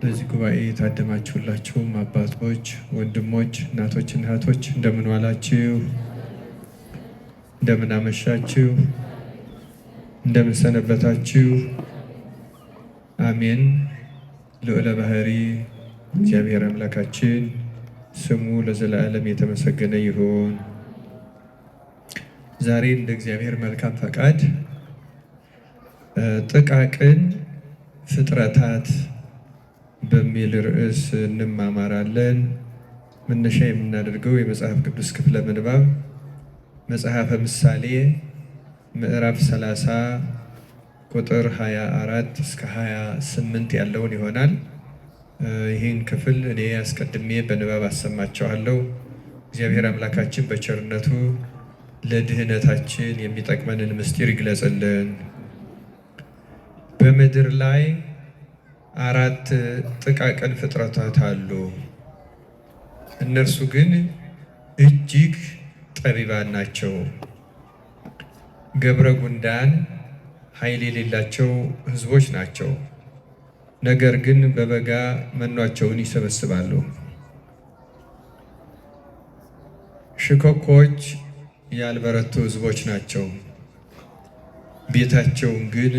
ለዚህ ጉባኤ የታደማችሁላችሁም አባቶች፣ ወንድሞች፣ እናቶች፣ እህቶች እንደምን ዋላችሁ? እንደምን አመሻችሁ? እንደምን ሰነበታችሁ? አሜን። ልዑለ ባህሪ እግዚአብሔር አምላካችን ስሙ ለዘላለም የተመሰገነ ይሁን። ዛሬ እንደ እግዚአብሔር መልካም ፈቃድ ጥቃቅን ፍጥረታት በሚል ርዕስ እንማማራለን። መነሻ የምናደርገው የመጽሐፍ ቅዱስ ክፍለ ምንባብ መጽሐፈ ምሳሌ ምዕራፍ 30 ቁጥር 24 እስከ 28 ያለውን ይሆናል። ይህን ክፍል እኔ አስቀድሜ በንባብ አሰማቸዋለሁ። እግዚአብሔር አምላካችን በቸርነቱ ለድህነታችን የሚጠቅመንን ምስጢር ይግለጽልን። በምድር ላይ 4 ጥቃቅን ፍጥረታት አሉ። እነርሱ ግን እጅግ ጠቢባን ናቸው። ገብረ ጉንዳን ኃይል የሌላቸው ሕዝቦች ናቸው። ነገር ግን በበጋ መኗቸውን ይሰበስባሉ። ሽኮኮች ያልበረቱ ሕዝቦች ናቸው። ቤታቸውን ግን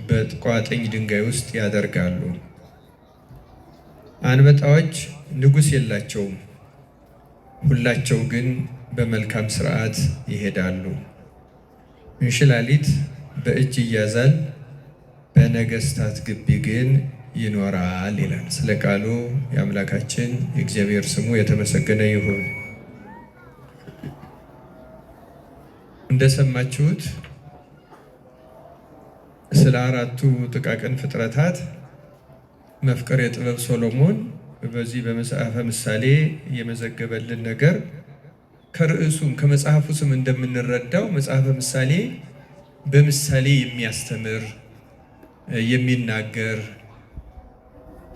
በቋጥኝ ድንጋይ ውስጥ ያደርጋሉ። አንበጣዎች ንጉሥ የላቸውም፣ ሁላቸው ግን በመልካም ሥርዓት ይሄዳሉ። እንሽላሊት በእጅ ይያዛል፣ በነገሥታት ግቢ ግን ይኖራል ይላል። ስለ ቃሉ የአምላካችን የእግዚአብሔር ስሙ የተመሰገነ ይሁን። እንደሰማችሁት ስለ 4ቱ ጥቃቅን ፍጥረታት መፍቀሬ ጥበብ ሶሎሞን በዚህ በመጽሐፈ ምሳሌ የመዘገበልን ነገር ከርዕሱም ከመጽሐፉ ስም እንደምንረዳው መጽሐፈ ምሳሌ በምሳሌ የሚያስተምር የሚናገር፣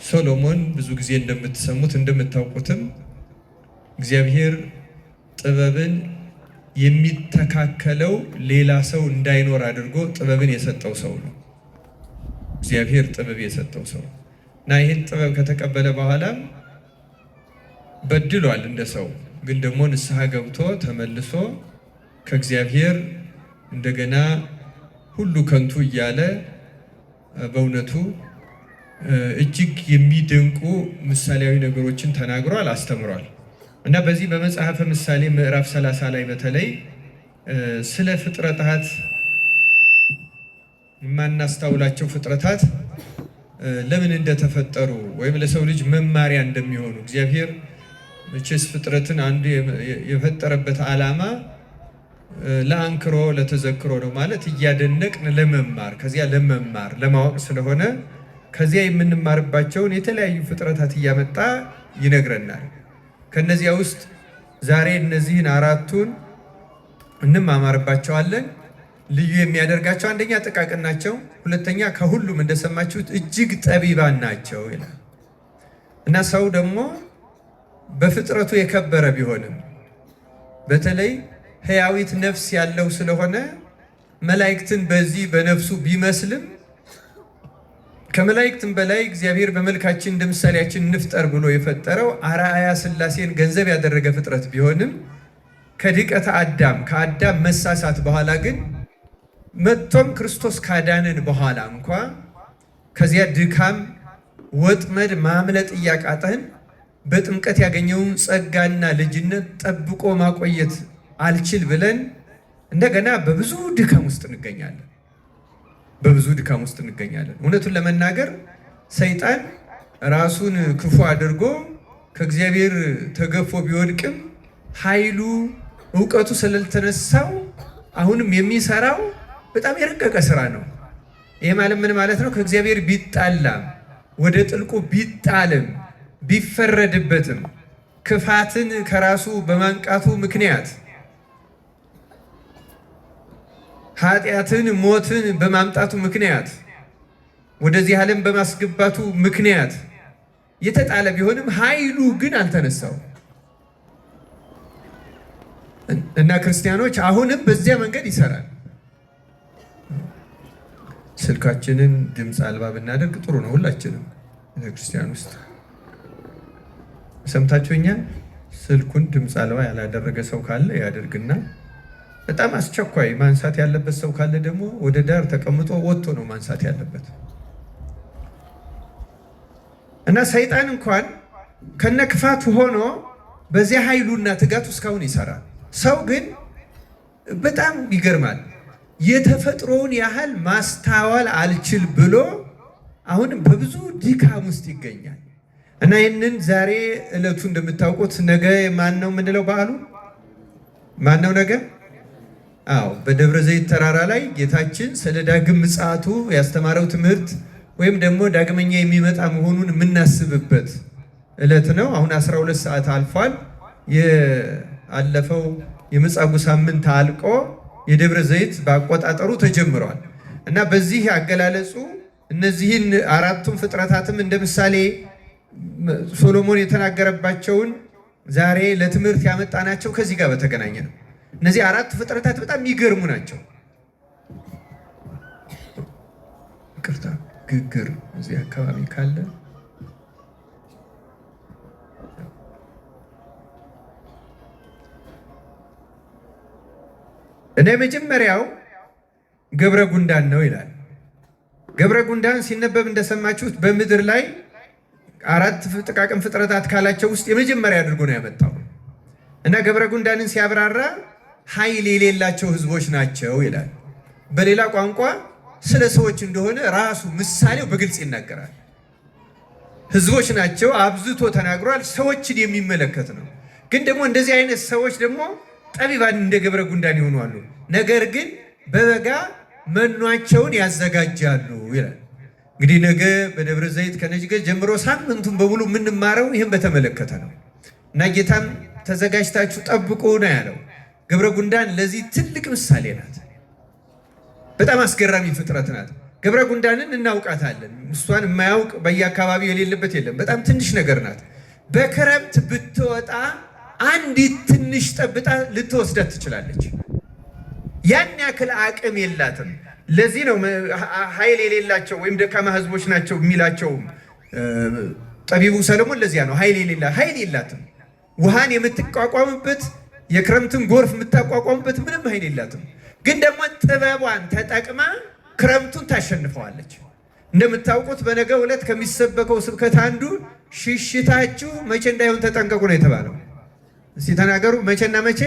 ሶሎሞን ብዙ ጊዜ እንደምትሰሙት እንደምታውቁትም እግዚአብሔር ጥበብን የሚተካከለው ሌላ ሰው እንዳይኖር አድርጎ ጥበብን የሰጠው ሰው ነው። እግዚአብሔር ጥበብ የሰጠው ሰው እና ይህን ጥበብ ከተቀበለ በኋላም በድሏል እንደ ሰው። ግን ደግሞ ንስሐ ገብቶ ተመልሶ ከእግዚአብሔር እንደገና ሁሉ ከንቱ እያለ በእውነቱ እጅግ የሚደንቁ ምሳሌያዊ ነገሮችን ተናግሯል፣ አስተምሯል። እና በዚህ በመጽሐፈ ምሳሌ ምዕራፍ 30 ላይ በተለይ ስለ ፍጥረታት የማናስተውላቸው ፍጥረታት ለምን እንደተፈጠሩ ወይም ለሰው ልጅ መማሪያ እንደሚሆኑ እግዚአብሔር መቼስ ፍጥረትን አንዱ የፈጠረበት ዓላማ ለአንክሮ ለተዘክሮ ነው። ማለት እያደነቅን ለመማር ከዚያ ለመማር ለማወቅ ስለሆነ ከዚያ የምንማርባቸውን የተለያዩ ፍጥረታት እያመጣ ይነግረናል። ከነዚያ ውስጥ ዛሬ እነዚህን 4ቱን እንማማርባቸዋለን። ልዩ የሚያደርጋቸው አንደኛ ጥቃቅን ናቸው፣ ሁለተኛ ከሁሉም እንደሰማችሁት እጅግ ጠቢባን ናቸው ይላል እና ሰው ደግሞ በፍጥረቱ የከበረ ቢሆንም በተለይ ሕያዊት ነፍስ ያለው ስለሆነ መላእክትን በዚህ በነፍሱ ቢመስልም ከመላእክትም በላይ እግዚአብሔር በመልካችን እንደ ምሳሌያችን እንፍጠር ብሎ የፈጠረው አርአያ ሥላሴን ገንዘብ ያደረገ ፍጥረት ቢሆንም ከድቀተ አዳም ከአዳም መሳሳት በኋላ ግን መጥቶም ክርስቶስ ካዳንን በኋላ እንኳ ከዚያ ድካም ወጥመድ ማምለጥ እያቃተን በጥምቀት ያገኘውን ጸጋና ልጅነት ጠብቆ ማቆየት አልችል ብለን እንደገና በብዙ ድካም ውስጥ እንገኛለን። እውነቱን ለመናገር ሰይጣን ራሱን ክፉ አድርጎ ከእግዚአብሔር ተገፎ ቢወድቅም ኃይሉ እውቀቱ ስለተነሳው አሁንም የሚሰራው በጣም የረቀቀ ስራ ነው። ይሄ ማለት ምን ማለት ነው? ከእግዚአብሔር ቢጣላም ወደ ጥልቁ ቢጣልም ቢፈረድበትም ክፋትን ከራሱ በማንቃቱ ምክንያት ኃጢአትን ሞትን በማምጣቱ ምክንያት ወደዚህ ዓለም በማስገባቱ ምክንያት የተጣለ ቢሆንም ኃይሉ ግን አልተነሳው እና ክርስቲያኖች አሁንም በዚያ መንገድ ይሰራል። ስልካችንን ድምፅ አልባ ብናደርግ ጥሩ ነው ሁላችንም። ቤተክርስቲያን ውስጥ ሰምታችሁኛል። ስልኩን ድምፅ አልባ ያላደረገ ሰው ካለ ያደርግና በጣም አስቸኳይ ማንሳት ያለበት ሰው ካለ ደግሞ ወደ ዳር ተቀምጦ ወጥቶ ነው ማንሳት ያለበት። እና ሰይጣን እንኳን ከነክፋቱ ሆኖ በዚያ ኃይሉና ትጋቱ እስካሁን ይሰራል። ሰው ግን በጣም ይገርማል። የተፈጥሮውን ያህል ማስተዋል አልችል ብሎ አሁንም በብዙ ድካም ውስጥ ይገኛል። እና ይህንን ዛሬ ዕለቱ እንደምታውቁት ነገ ማን ነው የምንለው? በዓሉ ማን ነው ነገ? አዎ በደብረ ዘይት ተራራ ላይ ጌታችን ስለ ዳግም ምጽአቱ ያስተማረው ትምህርት ወይም ደግሞ ዳግመኛ የሚመጣ መሆኑን የምናስብበት ዕለት ነው። አሁን 12 ሰዓት አልፏል። ያለፈው የመጻጉዕ ሳምንት አልቆ የደብረ ዘይት በአቆጣጠሩ ተጀምሯል እና በዚህ አገላለጹ እነዚህን አራቱን ፍጥረታትም እንደ ምሳሌ ሶሎሞን የተናገረባቸውን ዛሬ ለትምህርት ያመጣናቸው ከዚህ ጋር በተገናኘ ነው። እነዚህ አራቱ ፍጥረታት በጣም የሚገርሙ ናቸው። ይቅርታ ግግር እዚህ አካባቢ ካለ እና የመጀመሪያው ገብረ ጉንዳን ነው ይላል። ገብረ ጉንዳን ሲነበብ እንደሰማችሁት በምድር ላይ አራት ጥቃቅን ፍጥረታት ካላቸው ውስጥ የመጀመሪያ አድርጎ ነው ያመጣው እና ገብረ ጉንዳንን ሲያብራራ ኃይል የሌላቸው ህዝቦች ናቸው ይላል። በሌላ ቋንቋ ስለ ሰዎች እንደሆነ ራሱ ምሳሌው በግልጽ ይናገራል። ህዝቦች ናቸው አብዝቶ ተናግሯል። ሰዎችን የሚመለከት ነው። ግን ደግሞ እንደዚህ አይነት ሰዎች ደግሞ ጠቢባን እንደ ገብረ ጉንዳን ይሆናሉ። ነገር ግን በበጋ መኗቸውን ያዘጋጃሉ ይላል። እንግዲህ ነገ በደብረ ዘይት ከነጅገ ጀምሮ ሳምንቱን በሙሉ የምንማረው ይህን በተመለከተ ነው እና ጌታም ተዘጋጅታችሁ ጠብቁ ነው ያለው። ገብረ ጉንዳን ለዚህ ትልቅ ምሳሌ ናት። በጣም አስገራሚ ፍጥረት ናት። ገብረ ጉንዳንን እናውቃታለን። እሷን የማያውቅ በየአካባቢው የሌለበት የለም። በጣም ትንሽ ነገር ናት። በክረምት ብትወጣ አንዲት ትንሽ ጠብጣ ልትወስዳት ትችላለች። ያን ያክል አቅም የላትም። ለዚህ ነው ኃይል የሌላቸው ወይም ደካማ ህዝቦች ናቸው የሚላቸው ጠቢቡ ሰለሞን። ለዚያ ነው ኃይል የላትም። ውሃን የምትቋቋምበት የክረምትን ጎርፍ የምታቋቋምበት ምንም ኃይል የላትም። ግን ደግሞ ጥበቧን ተጠቅማ ክረምቱን ታሸንፈዋለች። እንደምታውቁት በነገው ዕለት ከሚሰበከው ስብከት አንዱ ሽሽታችሁ መቼ እንዳይሆን ተጠንቀቁ ነው የተባለው። እስቲ ተናገሩ። መቼና መቼ?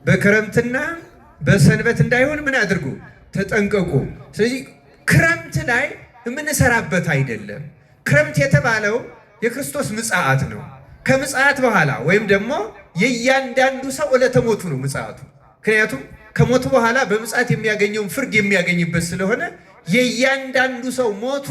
በክረምትና በሰንበት እንዳይሆን ምን አድርጉ? ተጠንቀቁ። ስለዚህ ክረምት ላይ የምንሰራበት አይደለም። ክረምት የተባለው የክርስቶስ ምጽአት ነው። ከምጽአት በኋላ ወይም ደግሞ የእያንዳንዱ ሰው ዕለተ ሞቱ ነው ምጽአቱ። ምክንያቱም ከሞቱ በኋላ በምጽአት የሚያገኘውን ፍርድ የሚያገኝበት ስለሆነ የእያንዳንዱ ሰው ሞቱ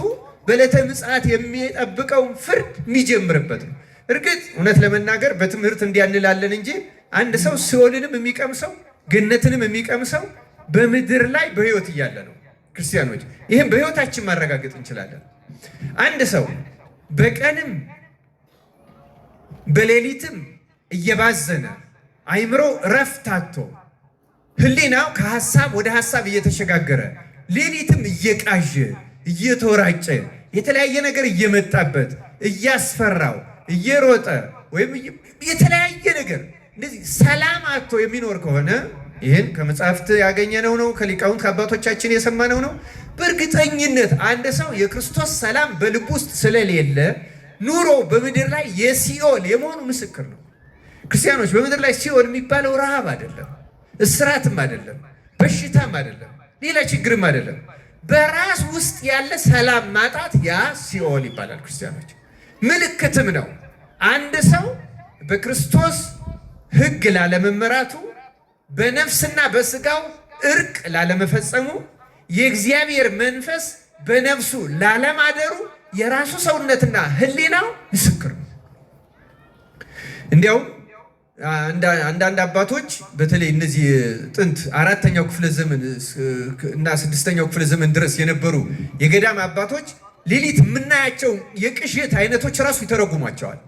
በዕለተ ምጽአት የሚጠብቀውን ፍርድ የሚጀምርበት ነው። እርግጥ እውነት ለመናገር በትምህርት እንዲያንላለን እንጂ አንድ ሰው ሲኦልንም የሚቀምሰው ገነትንም የሚቀምሰው በምድር ላይ በሕይወት እያለ ነው። ክርስቲያኖች ይህም በሕይወታችን ማረጋገጥ እንችላለን። አንድ ሰው በቀንም በሌሊትም እየባዘነ አይምሮ ረፍት አጥቶ ህሊናው ከሐሳብ ወደ ሐሳብ እየተሸጋገረ ሌሊትም እየቃዠ እየተወራጨ የተለያየ ነገር እየመጣበት እያስፈራው እየሮጠ ወይም የተለያየ ነገር እንደዚህ ሰላም አጥቶ የሚኖር ከሆነ ይህን ከመጽሐፍት ያገኘነው ነው፣ ከሊቃውንት ከአባቶቻችን የሰማነው ነው። በእርግጠኝነት አንድ ሰው የክርስቶስ ሰላም በልብ ውስጥ ስለሌለ ኑሮ በምድር ላይ የሲኦል የመሆኑ ምስክር ነው። ክርስቲያኖች በምድር ላይ ሲኦል የሚባለው ረሃብ አይደለም፣ እስራትም አይደለም፣ በሽታም አይደለም፣ ሌላ ችግርም አይደለም። በራስ ውስጥ ያለ ሰላም ማጣት ያ ሲኦል ይባላል። ክርስቲያኖች ምልክትም ነው። አንድ ሰው በክርስቶስ ሕግ ላለመመራቱ፣ በነፍስና በስጋው እርቅ ላለመፈጸሙ፣ የእግዚአብሔር መንፈስ በነፍሱ ላለማደሩ የራሱ ሰውነትና ሕሊናው ምስክር ነው። እንዲያውም አንዳንድ አባቶች በተለይ እነዚህ ጥንት 4ኛው ክፍለ ዘመን እና 6ኛው ክፍለ ዘመን ድረስ የነበሩ የገዳም አባቶች ሌሊት የምናያቸው የቅዠት አይነቶች ራሱ ይተረጉሟቸዋል።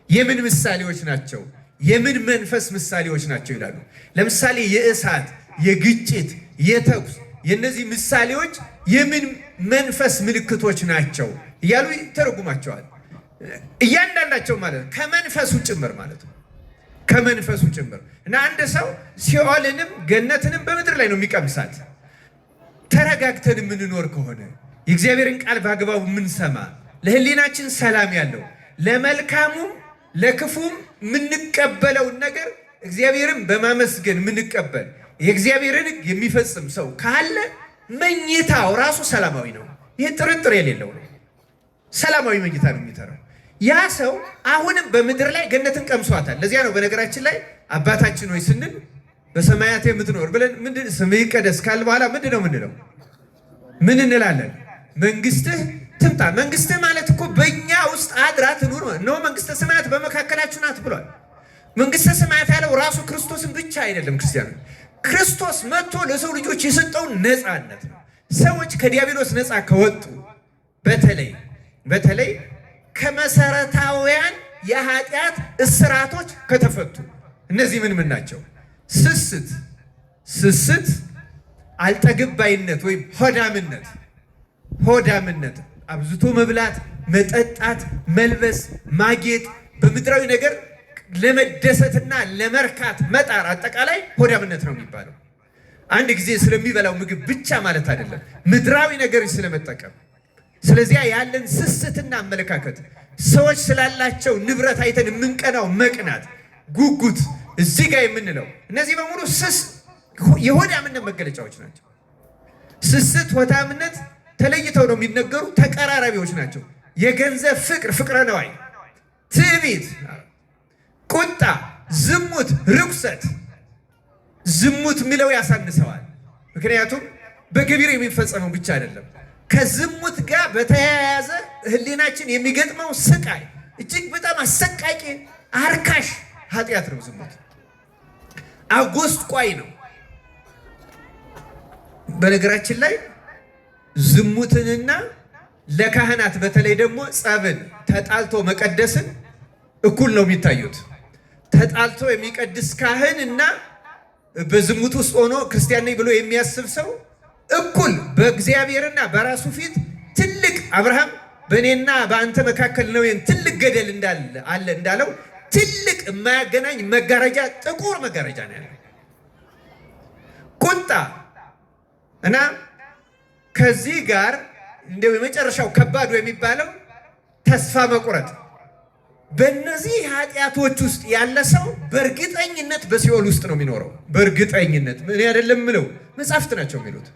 የምን ምሳሌዎች ናቸው? የምን መንፈስ ምሳሌዎች ናቸው ይላሉ። ለምሳሌ የእሳት፣ የግጭት፣ የተኩስ የእነዚህ ምሳሌዎች የምን መንፈስ ምልክቶች ናቸው እያሉ ይተረጉማቸዋል። እያንዳንዳቸው ማለት ነው ከመንፈሱ ጭምር ማለት ነው ከመንፈሱ ጭምር እና አንድ ሰው ሲኦልንም ገነትንም በምድር ላይ ነው የሚቀምሳት። ተረጋግተን የምንኖር ከሆነ የእግዚአብሔርን ቃል በአግባቡ የምንሰማ ለህሊናችን ሰላም ያለው ለመልካሙም ለክፉም የምንቀበለውን ነገር እግዚአብሔርን በማመስገን የምንቀበል የእግዚአብሔርን ሕግ የሚፈጽም ሰው ካለ መኝታው ራሱ ሰላማዊ ነው። ይህ ጥርጥር የሌለው ነው። ሰላማዊ መኝታ ነው የሚተራው። ያ ሰው አሁንም በምድር ላይ ገነትን ቀምሷታል። ለዚያ ነው በነገራችን ላይ አባታችን ሆይ ስንል በሰማያት የምትኖር ብለን ስምህ ይቀደስ ካል በኋላ ምንድን ነው ምንለው? ምን እንላለን? መንግስትህ ትምጣ። መንግስትህ ማለት እኮ በእኛ ውስጥ አድራ ትኑር ነው። መንግስተ ሰማያት በመካከላችሁ ናት ብሏል። መንግስተ ሰማያት ያለው ራሱ ክርስቶስን ብቻ አይደለም። ክርስቲያኖች ክርስቶስ መጥቶ ለሰው ልጆች የሰጠውን ነፃነት ነው። ሰዎች ከዲያብሎስ ነፃ ከወጡ በተለይ ከመሰረታውያን የኃጢአት እስራቶች ከተፈቱ እነዚህ ምን ናቸው? ስስት፣ አልጠግባይነት ወይም ሆዳምነት፣ አብዝቶ መብላት፣ መጠጣት፣ መልበስ፣ ማጌጥ፣ በምድራዊ ነገር ለመደሰትና ለመርካት መጣር፣ አጠቃላይ ሆዳምነት ነው የሚባለው። አንድ ጊዜ ስለሚበላው ምግብ ብቻ ማለት አይደለም፣ ምድራዊ ነገር ስለመጠቀም። ስለዚያ ያለን ስስትና አመለካከት፣ ሰዎች ስላላቸው ንብረት አይተን የምንቀናው መቅናት፣ ጉጉት፣ እዚህ ጋር የምንለው እነዚህ በሙሉ የሆዳምነት መገለጫዎች ናቸው። ስስት፣ ሆዳምነት ተለይተው ነው የሚነገሩ፣ ተቀራራቢዎች ናቸው። የገንዘብ ፍቅረ ነዋይ፣ ትዕቢት፣ ቁጣ፣ ዝሙት፣ ርኩሰት። ዝሙት የሚለው ያሳንሰዋል። ምክንያቱም በግብር የሚፈጸመው ብቻ አይደለም። ከዝሙት ጋር በተያያዘ ህሊናችን የሚገጥመው ስቃይ እጅግ በጣም አሰቃቂ አርካሽ ኃጢአት ነው። ዝሙት አጎስቋይ ነው። በነገራችን ላይ ዝሙትንና ለካህናት በተለይ ደግሞ ጸብን ተጣልቶ መቀደስን እኩል ነው የሚታዩት። ተጣልቶ የሚቀድስ ካህን እና በዝሙት ውስጥ ሆኖ ክርስቲያን ነኝ ብሎ የሚያስብ ሰው እኩል በእግዚአብሔርና በራሱ ፊት ትልቅ አብርሃም በእኔና በአንተ መካከል ነው ትልቅ ገደል አለ እንዳለው ትልቅ የማያገናኝ መጋረጃ፣ ጥቁር መጋረጃ ነው ያለው። ቁጣ እና ከዚህ ጋር እንደው የመጨረሻው ከባዱ የሚባለው ተስፋ መቁረጥ። በእነዚህ ኃጢአቶች ውስጥ ያለ ሰው በእርግጠኝነት በሲኦል ውስጥ ነው የሚኖረው። በእርግጠኝነት እኔ አይደለም ምለው መጽሐፍት ናቸው የሚሉት።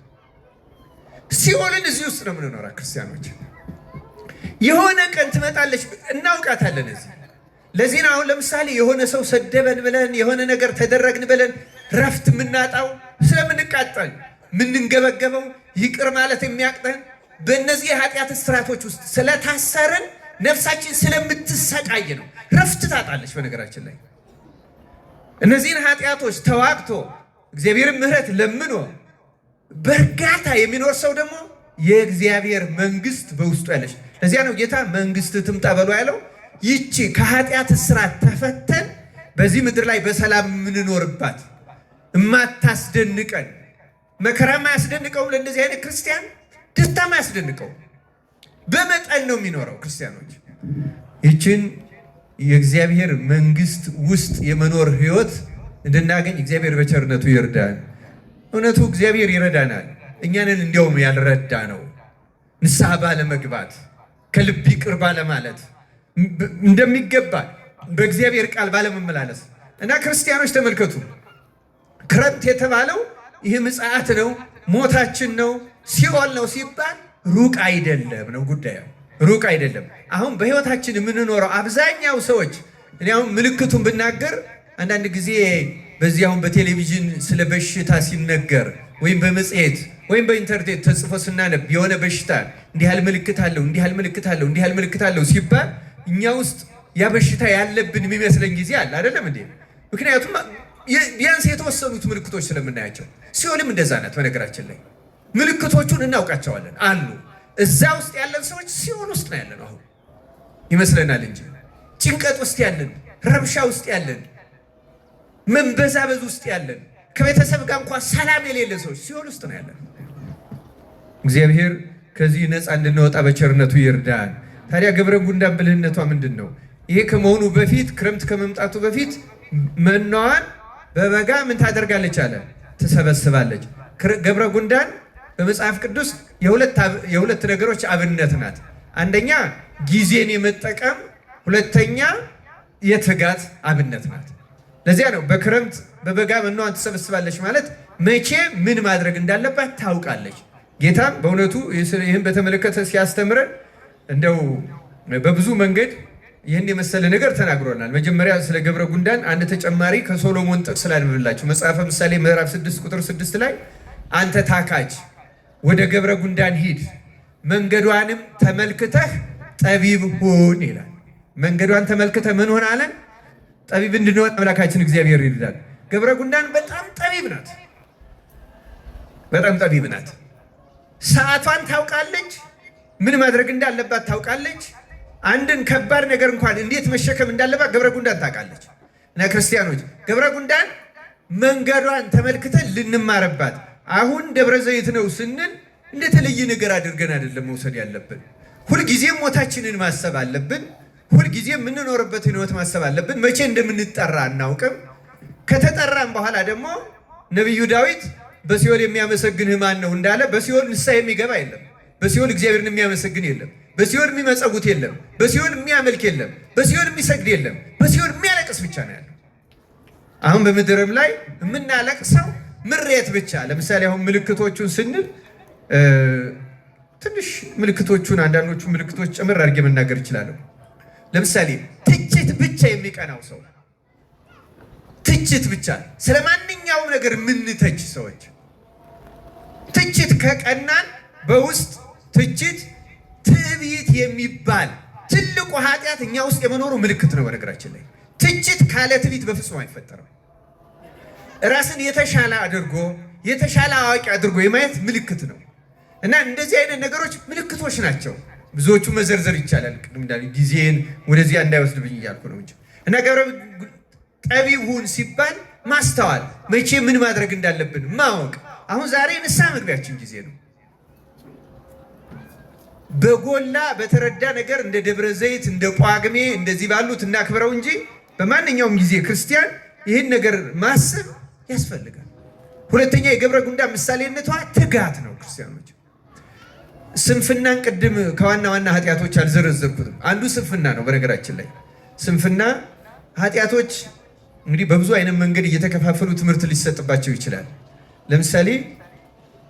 ሲኦልን እዚህ ውስጥ ነው የምንኖረው ክርስቲያኖች። የሆነ ቀን ትመጣለች፣ እናውቃታለን። ለዚህ ነው አሁን ለምሳሌ የሆነ ሰው ሰደበን ብለን የሆነ ነገር ተደረግን ብለን ረፍት የምናጣው ስለምንቃጠል፣ የምንንገበገበው ይቅር ማለት የሚያቅተን በእነዚህ የኃጢአት እስራቶች ውስጥ ስለታሰርን ነፍሳችን ስለምትሰቃይ ነው። ረፍት ታጣለች። በነገራችን ላይ እነዚህን ኃጢአቶች ተዋግቶ እግዚአብሔርን ምሕረት ለምኖ በእርጋታ የሚኖር ሰው ደግሞ የእግዚአብሔር መንግስት በውስጡ ያለች። ለዚያ ነው ጌታ መንግስት ትምጣ በሎ ያለው። ይቺ ከኃጢአት እስራት ተፈተን በዚህ ምድር ላይ በሰላም የምንኖርባት እማታስደንቀን፣ መከራም አያስደንቀውም። ለእንደዚህ አይነት ክርስቲያን ደስታም አያስደንቀውም። በመጠን ነው የሚኖረው። ክርስቲያኖች ይችን የእግዚአብሔር መንግስት ውስጥ የመኖር ህይወት እንድናገኝ እግዚአብሔር በቸርነቱ ይርዳን። እውነቱ እግዚአብሔር ይረዳናል። እኛንን እንዲያውም ያልረዳ ነው ንስሐ ባለመግባት፣ ከልብ ይቅር ባለማለት፣ እንደሚገባ በእግዚአብሔር ቃል ባለመመላለስ እና ክርስቲያኖች ተመልከቱ፣ ክረምት የተባለው ይህ ምጽአት ነው፣ ሞታችን ነው፣ ሲኦል ነው ሲባል ሩቅ አይደለም ነው ጉዳዩ። ሩቅ አይደለም። አሁን በህይወታችን የምንኖረው አብዛኛው ሰዎች እኔ አሁን ምልክቱን ብናገር አንዳንድ ጊዜ በዚህ አሁን በቴሌቪዥን ስለ በሽታ ሲነገር ወይም በመጽሔት ወይም በኢንተርኔት ተጽፎ ስናነብ የሆነ በሽታ እንዲህ ያህል ምልክት አለው፣ እንዲህ ያህል ምልክት አለው፣ እንዲህ ያህል ምልክት አለው ሲባል እኛ ውስጥ ያ በሽታ ያለብን የሚመስለን ጊዜ አለ አይደለም እንዴ? ምክንያቱም ቢያንስ የተወሰኑት ምልክቶች ስለምናያቸው። ሲኦልም እንደዛ ናት። በነገራችን ላይ ምልክቶቹን እናውቃቸዋለን አሉ። እዛ ውስጥ ያለን ሰዎች ሲኦል ውስጥ ነው ያለን አሁን ይመስለናል እንጂ ጭንቀት ውስጥ ያለን፣ ረብሻ ውስጥ ያለን፣ መንበዛበዝ ውስጥ ያለን፣ ከቤተሰብ ጋር እንኳን ሰላም የሌለ ሰዎች ሲኦል ውስጥ ነው ያለን። እግዚአብሔር ከዚህ ነፃ እንድንወጣ በቸርነቱ ይርዳን። ታዲያ ገብረ ጉንዳን ብልህነቷ ምንድን ነው? ይሄ ከመሆኑ በፊት ክረምት ከመምጣቱ በፊት መናዋን በበጋ ምን ታደርጋለች አለ? ትሰበስባለች። ገብረ ጉንዳን በመጽሐፍ ቅዱስ የሁለት ነገሮች አብነት ናት። አንደኛ ጊዜን የመጠቀም፣ ሁለተኛ የትጋት አብነት ናት። ለዚያ ነው በክረምት በበጋ መናዋን ትሰበስባለች ማለት መቼ ምን ማድረግ እንዳለባት ታውቃለች። ጌታም በእውነቱ ይህን በተመለከተ ሲያስተምረን እንደው በብዙ መንገድ ይህን የመሰለ ነገር ተናግሮናል። መጀመሪያ ስለ ገብረ ጉንዳን አንድ ተጨማሪ ከሶሎሞን ጥቅስ ላንብብላችሁ። መጽሐፈ ምሳሌ ምዕራፍ 6 ቁጥር 6 ላይ አንተ ታካች ወደ ገብረ ጉንዳን ሂድ፣ መንገዷንም ተመልክተህ ጠቢብ ሁን ይላል። መንገዷን ተመልክተህ ምን ሆን አለን? ጠቢብ እንድንሆን አምላካችን እግዚአብሔር ይርዳል። ገብረ ጉንዳን በጣም ጠቢብ ናት። በጣም ጠቢብ ናት። ሰዓቷን ታውቃለች። ምን ማድረግ እንዳለባት ታውቃለች። አንድን ከባድ ነገር እንኳን እንዴት መሸከም እንዳለባት ገብረ ጉንዳን ታውቃለች። እና ክርስቲያኖች ገብረ ጉንዳን መንገዷን ተመልክተን ልንማርባት። አሁን ደብረ ዘይት ነው ስንል እንደተለየ ነገር አድርገን አይደለም መውሰድ ያለብን። ሁልጊዜም ሞታችንን ማሰብ አለብን። ሁልጊዜም የምንኖርበትን ሕይወት ማሰብ አለብን። መቼ እንደምንጠራ አናውቅም። ከተጠራም በኋላ ደግሞ ነቢዩ ዳዊት በሲኦል የሚያመሰግንህ ማን ነው እንዳለ በሲኦል ንስሐ የሚገባ የለም። በሲኦል እግዚአብሔርን የሚያመሰግን የለም። በሲኦል የሚመጸውት የለም። በሲኦል የሚያመልክ የለም። በሲኦል የሚሰግድ የለም። በሲኦል የሚያለቅስ ብቻ ነው ያለው። አሁን በምድርም ላይ የምናለቅሰው ምሬት ብቻ። ለምሳሌ አሁን ምልክቶቹን ስንል ትንሽ ምልክቶቹን አንዳንዶቹ ምልክቶች ጨምር አድርጌ መናገር እችላለሁ። ለምሳሌ ትችት ብቻ የሚቀናው ሰው፣ ትችት ብቻ ስለ ማንኛውም ነገር የምንተች ሰዎች፣ ትችት ከቀናን በውስጥ ትችት ትዕቢት የሚባል ትልቁ ኃጢአት እኛ ውስጥ የመኖሩ ምልክት ነው። በነገራችን ላይ ትችት ካለ ትዕቢት በፍጹም አይፈጠርም። ራስን የተሻለ አድርጎ የተሻለ አዋቂ አድርጎ የማየት ምልክት ነው። እና እንደዚህ አይነት ነገሮች ምልክቶች ናቸው። ብዙዎቹ መዘርዘር ይቻላል። ቅድም እንዳሉ ጊዜን ወደዚያ እንዳይወስድብኝ እያልኩ ነው እንጂ እና ገብረ ጠቢብ ሁን ሲባል ማስተዋል፣ መቼ ምን ማድረግ እንዳለብን ማወቅ። አሁን ዛሬ ንስሐ መግቢያችን ጊዜ ነው። በጎላ በተረዳ ነገር እንደ ደብረ ዘይት እንደ ጳጉሜ እንደዚህ ባሉት እናክብረው እንጂ በማንኛውም ጊዜ ክርስቲያን ይህን ነገር ማሰብ ያስፈልጋል። ሁለተኛ የገብረ ጉንዳን ምሳሌነቷ ትጋት ነው። ክርስቲያኖች ስንፍናን ቅድም ከዋና ዋና ኃጢአቶች አልዘረዘርኩትም። አንዱ ስንፍና ነው። በነገራችን ላይ ስንፍና ኃጢአቶች እንግዲህ በብዙ አይነት መንገድ እየተከፋፈሉ ትምህርት ሊሰጥባቸው ይችላል። ለምሳሌ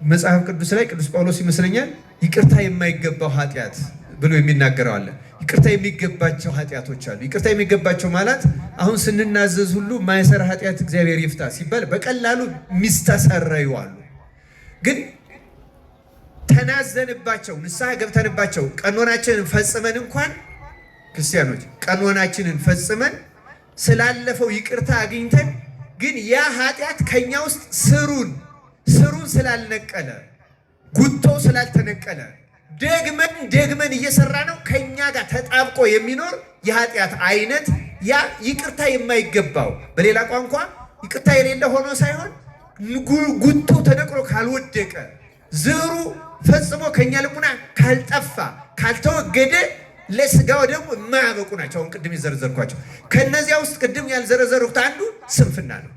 መጽሐፍ ቅዱስ ላይ ቅዱስ ጳውሎስ ይመስለኛል ይቅርታ የማይገባው ኃጢአት ብሎ የሚናገረው አለ። ይቅርታ የሚገባቸው ኃጢአቶች አሉ። ይቅርታ የሚገባቸው ማለት አሁን ስንናዘዝ ሁሉ ማይሰራ ኃጢአት እግዚአብሔር ይፍታ ሲባል በቀላሉ ሚስተሰረዩ አሉ። ግን ተናዘንባቸው ንስሐ ገብተንባቸው ቀኖናችንን ፈጽመን እንኳን ክርስቲያኖች ቀኖናችንን ፈጽመን ስላለፈው ይቅርታ አግኝተን ግን ያ ኃጢአት ከኛ ውስጥ ስሩን ስላልነቀለ ጉቶ ስላልተነቀለ ደግመን እየሰራ ነው ከኛ ጋር ተጣብቆ የሚኖር የኃጢአት አይነት ያ ይቅርታ የማይገባው በሌላ ቋንቋ ይቅርታ የሌለ ሆኖ ሳይሆን ጉቶ ተነቅሎ ካልወደቀ ዘሩ ፈጽሞ ከኛ ልቡና ካልጠፋ ካልተወገደ ለስጋው ደግሞ የማያበቁ ናቸው። አሁን ቅድም የዘረዘርኳቸው ከነዚያ ውስጥ ቅድም ያልዘረዘሩት አንዱ ስንፍና ነው።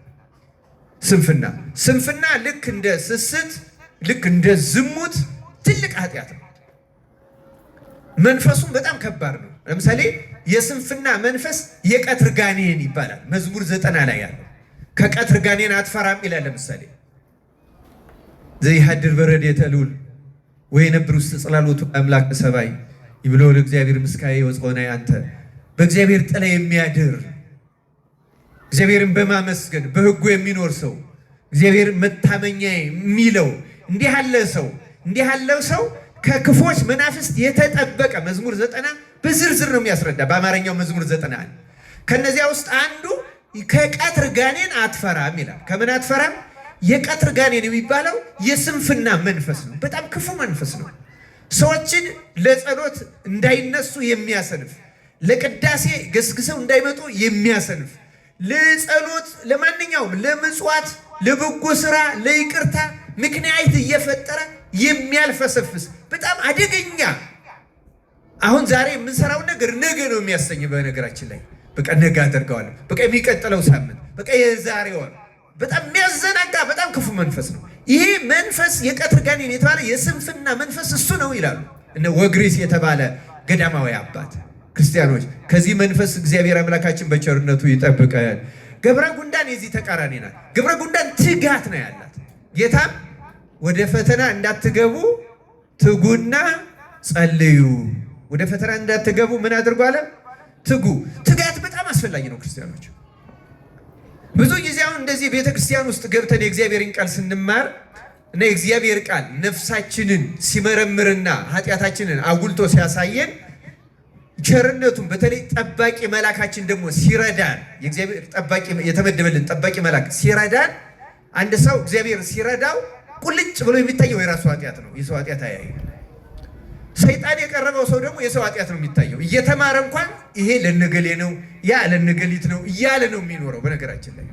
ስንፍና ልክ እንደ ስስት ልክ እንደ ዝሙት ትልቅ ኃጢአት ነው። መንፈሱም በጣም ከባድ ነው። ለምሳሌ የስንፍና መንፈስ የቀትር ጋኔን ይባላል። መዝሙር 90 ላይ ያለው ከቀትር ጋኔን አትፈራም ይላል። ለምሳሌ ዘይሃድር በረድኤተ ልዑል ወይነብር ውስጥ ጽላሎቱ አምላክ ሰባይ ይብሎ ለእግዚአብሔር ምስካዬ ወጽሆናይ አንተ በእግዚአብሔር ጥላ የሚያድር እግዚአብሔርን በማመስገን በሕጉ የሚኖር ሰው እግዚአብሔርን መታመኛ የሚለው እንዲህ ያለው ሰው ከክፎች መናፍስት የተጠበቀ መዝሙር 90 በዝርዝር ነው የሚያስረዳ። በአማርኛው መዝሙር 90 ከነዚያ ውስጥ አንዱ ከቀትር ጋኔን አትፈራም ይላል። ከምን አትፈራም? የቀትር ጋኔን የሚባለው የስንፍና መንፈስ ነው። በጣም ክፉ መንፈስ ነው። ሰዎችን ለጸሎት እንዳይነሱ የሚያሰንፍ፣ ለቅዳሴ ገስግሰው እንዳይመጡ የሚያሰንፍ፣ ለጸሎት ለማንኛውም ለምጽዋት፣ ለበጎ ስራ፣ ለይቅርታ ምክንያት እየፈጠረ የሚያልፈሰፍስ በጣም አደገኛ። አሁን ዛሬ የምንሰራው ነገር ነገ ነው የሚያሰኝ። በነገራችን ላይ በቃ ነገ አደርገዋለሁ፣ በቃ የሚቀጥለው ሳምንት፣ በቃ የዛሬ ወር፣ በጣም የሚያዘናጋ በጣም ክፉ መንፈስ ነው። ይሄ መንፈስ የቀትር ጋኔን የተባለ የስንፍና መንፈስ እሱ ነው ይላሉ እነ ወግሪስ የተባለ ገዳማዊ አባት። ክርስቲያኖች ከዚህ መንፈስ እግዚአብሔር አምላካችን በቸርነቱ ይጠብቀን። ገብረ ጉንዳን የዚህ ተቃራኒ ናት። ገብረ ጉንዳን ትጋት ነው ያላት። ጌታም ወደ ፈተና እንዳትገቡ ትጉና ጸልዩ። ወደ ፈተና እንዳትገቡ ምን አድርጉ አለ? ትጉ። ትጋት በጣም አስፈላጊ ነው ክርስቲያኖች። ብዙ ጊዜ አሁን እንደዚህ ቤተክርስቲያን ውስጥ ገብተን የእግዚአብሔርን ቃል ስንማር እና የእግዚአብሔር ቃል ነፍሳችንን ሲመረምርና ኃጢአታችንን አጉልቶ ሲያሳየን ቸርነቱን በተለይ ጠባቂ መላካችን ደግሞ ሲረዳን የእግዚአብሔር ጠባቂ የተመደበልን ጠባቂ መላክ ሲረዳን አንድ ሰው እግዚአብሔር ሲረዳው ቁልጭ ብሎ የሚታየው የራሱ ኃጢአት ነው። የሰው ኃጢአት አያይ። ሰይጣን የቀረበው ሰው ደግሞ የሰው ኃጢአት ነው የሚታየው። እየተማረ እንኳን ይሄ ለነገሌ ነው ያ ለነገሊት ነው እያለ ነው የሚኖረው። በነገራችን ላይ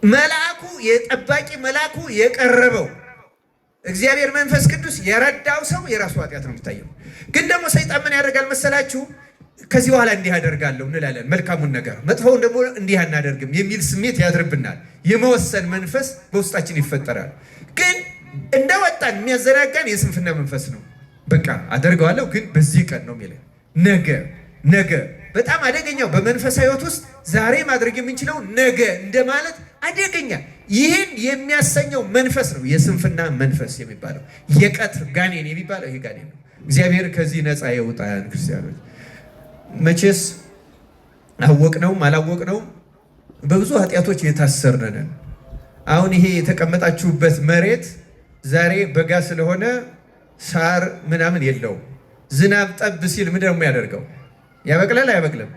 መልአኩ የጠባቂ መልአኩ የቀረበው እግዚአብሔር መንፈስ ቅዱስ የረዳው ሰው የራሱ ኃጢአት ነው የሚታየው። ግን ደግሞ ሰይጣን ምን ያደርጋል መሰላችሁ? ከዚህ በኋላ እንዲህ አደርጋለሁ እንላለን፣ መልካሙን ነገር፣ መጥፎውን ደግሞ እንዲህ አናደርግም የሚል ስሜት ያድርብናል። የመወሰን መንፈስ በውስጣችን ይፈጠራል። ግን እንደወጣን የሚያዘናጋን የስንፍና መንፈስ ነው። በቃ አደርገዋለሁ ግን በዚህ ቀን ነው የሚለን። ነገ በጣም አደገኛው በመንፈሳዊ ሕይወት ውስጥ ዛሬ ማድረግ የምንችለው ነገ እንደማለት አደገኛ። ይህን የሚያሰኘው መንፈስ ነው የስንፍና መንፈስ የሚባለው። የቀትር ጋኔን የሚባለው ይሄ ጋኔን ነው። እግዚአብሔር ከዚህ ነፃ ያውጣን። ክርስቲያኖች መቼስ አወቅነውም አላወቅነውም በብዙ ኃጢአቶች የታሰርን ነን። አሁን ይሄ የተቀመጣችሁበት መሬት ዛሬ በጋ ስለሆነ ሳር ምናምን የለውም። ዝናብ ጠብ ሲል ምንድን ነው የሚያደርገው? ያበቅላል አያበቅልም?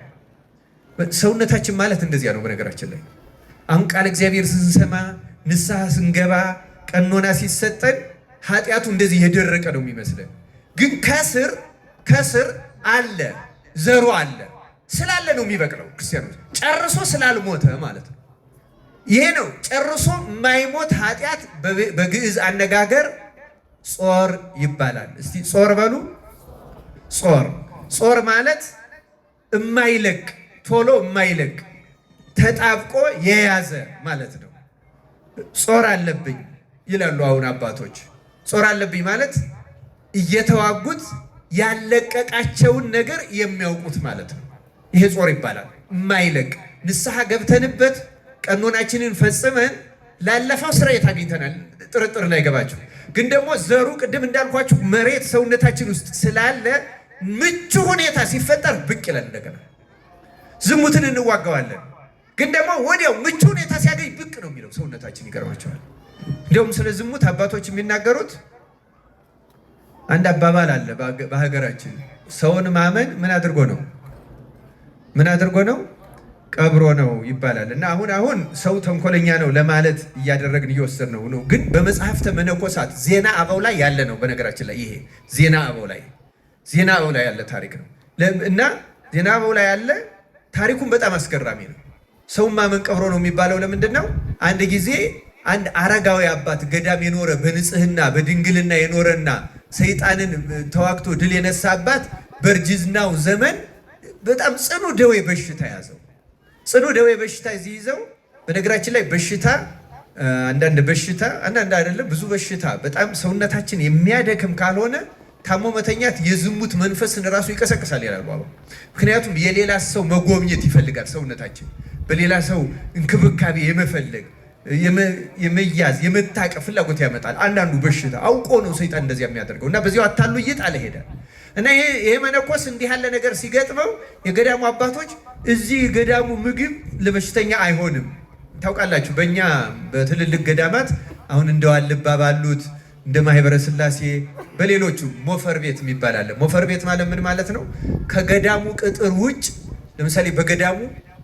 ሰውነታችን ማለት እንደዚያ ነው። በነገራችን ላይ አሁን ቃል እግዚአብሔር ስንሰማ ንስሐ ስንገባ ቀኖና ሲሰጠን ኃጢአቱ እንደዚህ የደረቀ ነው የሚመስለን። ግን ከስር አለ ዘሩ አለ ስላለ ነው የሚበቅለው። ክርስቲያኖች ጨርሶ ስላልሞተ ማለት ነው። ይሄ ነው ጨርሶ የማይሞት ኃጢአት። በግዕዝ አነጋገር ጾር ይባላል። እስቲ ጾር በሉ። ጾር ማለት የማይለቅ ቶሎ የማይለቅ ተጣብቆ የያዘ ማለት ነው። ጾር አለብኝ ይላሉ አሁን አባቶች። ጾር አለብኝ ማለት እየተዋጉት ያለቀቃቸውን ነገር የሚያውቁት ማለት ነው። ይሄ ጾር ይባላል። የማይለቅ ንስሐ ገብተንበት ቀኖናችንን ፈጽመን ላለፈው ስርየት አግኝተናል። ጥርጥር ላይ ገባችሁ። ግን ደግሞ ዘሩ ቅድም እንዳልኳችሁ መሬት ሰውነታችን ውስጥ ስላለ ምቹ ሁኔታ ሲፈጠር ብቅ ይላል። እንደገና ዝሙትን እንዋጋዋለን። ግን ደግሞ ወዲያው ምቹ ሁኔታ ሲያገኝ ብቅ ነው የሚለው ሰውነታችን። ይገርማቸዋል። እንዲሁም ስለ ዝሙት አባቶች የሚናገሩት አንድ አባባል አለ በሀገራችን። ሰውን ማመን ምን አድርጎ ነው? ቀብሮ ነው ይባላል። እና አሁን ሰው ተንኮለኛ ነው ለማለት እያደረግን እየወሰድ ነው። ግን በመጽሐፍተ መነኮሳት ዜና አበው ላይ ያለ ነው። በነገራችን ላይ ይሄ ዜና አበው ላይ ያለ ታሪክ ነው። እና ዜና አበው ላይ ያለ ታሪኩን በጣም አስገራሚ ነው። ሰውን ማመን ቀብሮ ነው የሚባለው ለምንድን ነው? አንድ ጊዜ አንድ አረጋዊ አባት ገዳም የኖረ በንጽህና በድንግልና የኖረና ሰይጣንን ተዋግቶ ድል የነሳ አባት በእርጅናው ዘመን በጣም ጽኑ ደዌ በሽታ ያዘው። ጽኑ ደዌ በሽታ ይዘው። በነገራችን ላይ በሽታ አንዳንድ አይደለም ብዙ በሽታ በጣም ሰውነታችን የሚያደክም ካልሆነ ታሞ መተኛት የዝሙት መንፈስን ራሱ ይቀሰቅሳል ይላሉ። ምክንያቱም የሌላ ሰው መጎብኘት ይፈልጋል ሰውነታችን። በሌላ ሰው እንክብካቤ የመፈለግ የመያዝ የመታቀፍ ፍላጎት ያመጣል። አንዳንዱ በሽታ አውቆ ነው ሰይጣን እንደዚያ የሚያደርገው እና በዚያው አታሉ እየጣለ ሄዳል። እና ይሄ መነኮስ እንዲህ ያለ ነገር ሲገጥመው የገዳሙ አባቶች እዚህ ገዳሙ ምግብ ለበሽተኛ አይሆንም። ታውቃላችሁ በእኛ በትልልቅ ገዳማት አሁን እንደ ዋልባ ባሉት እንደ ማህበረ ሥላሴ በሌሎቹ ሞፈር ቤት የሚባል አለ። ሞፈር ቤት ማለት ምን ማለት ነው? ከገዳሙ ቅጥር ውጭ ለምሳሌ በገዳሙ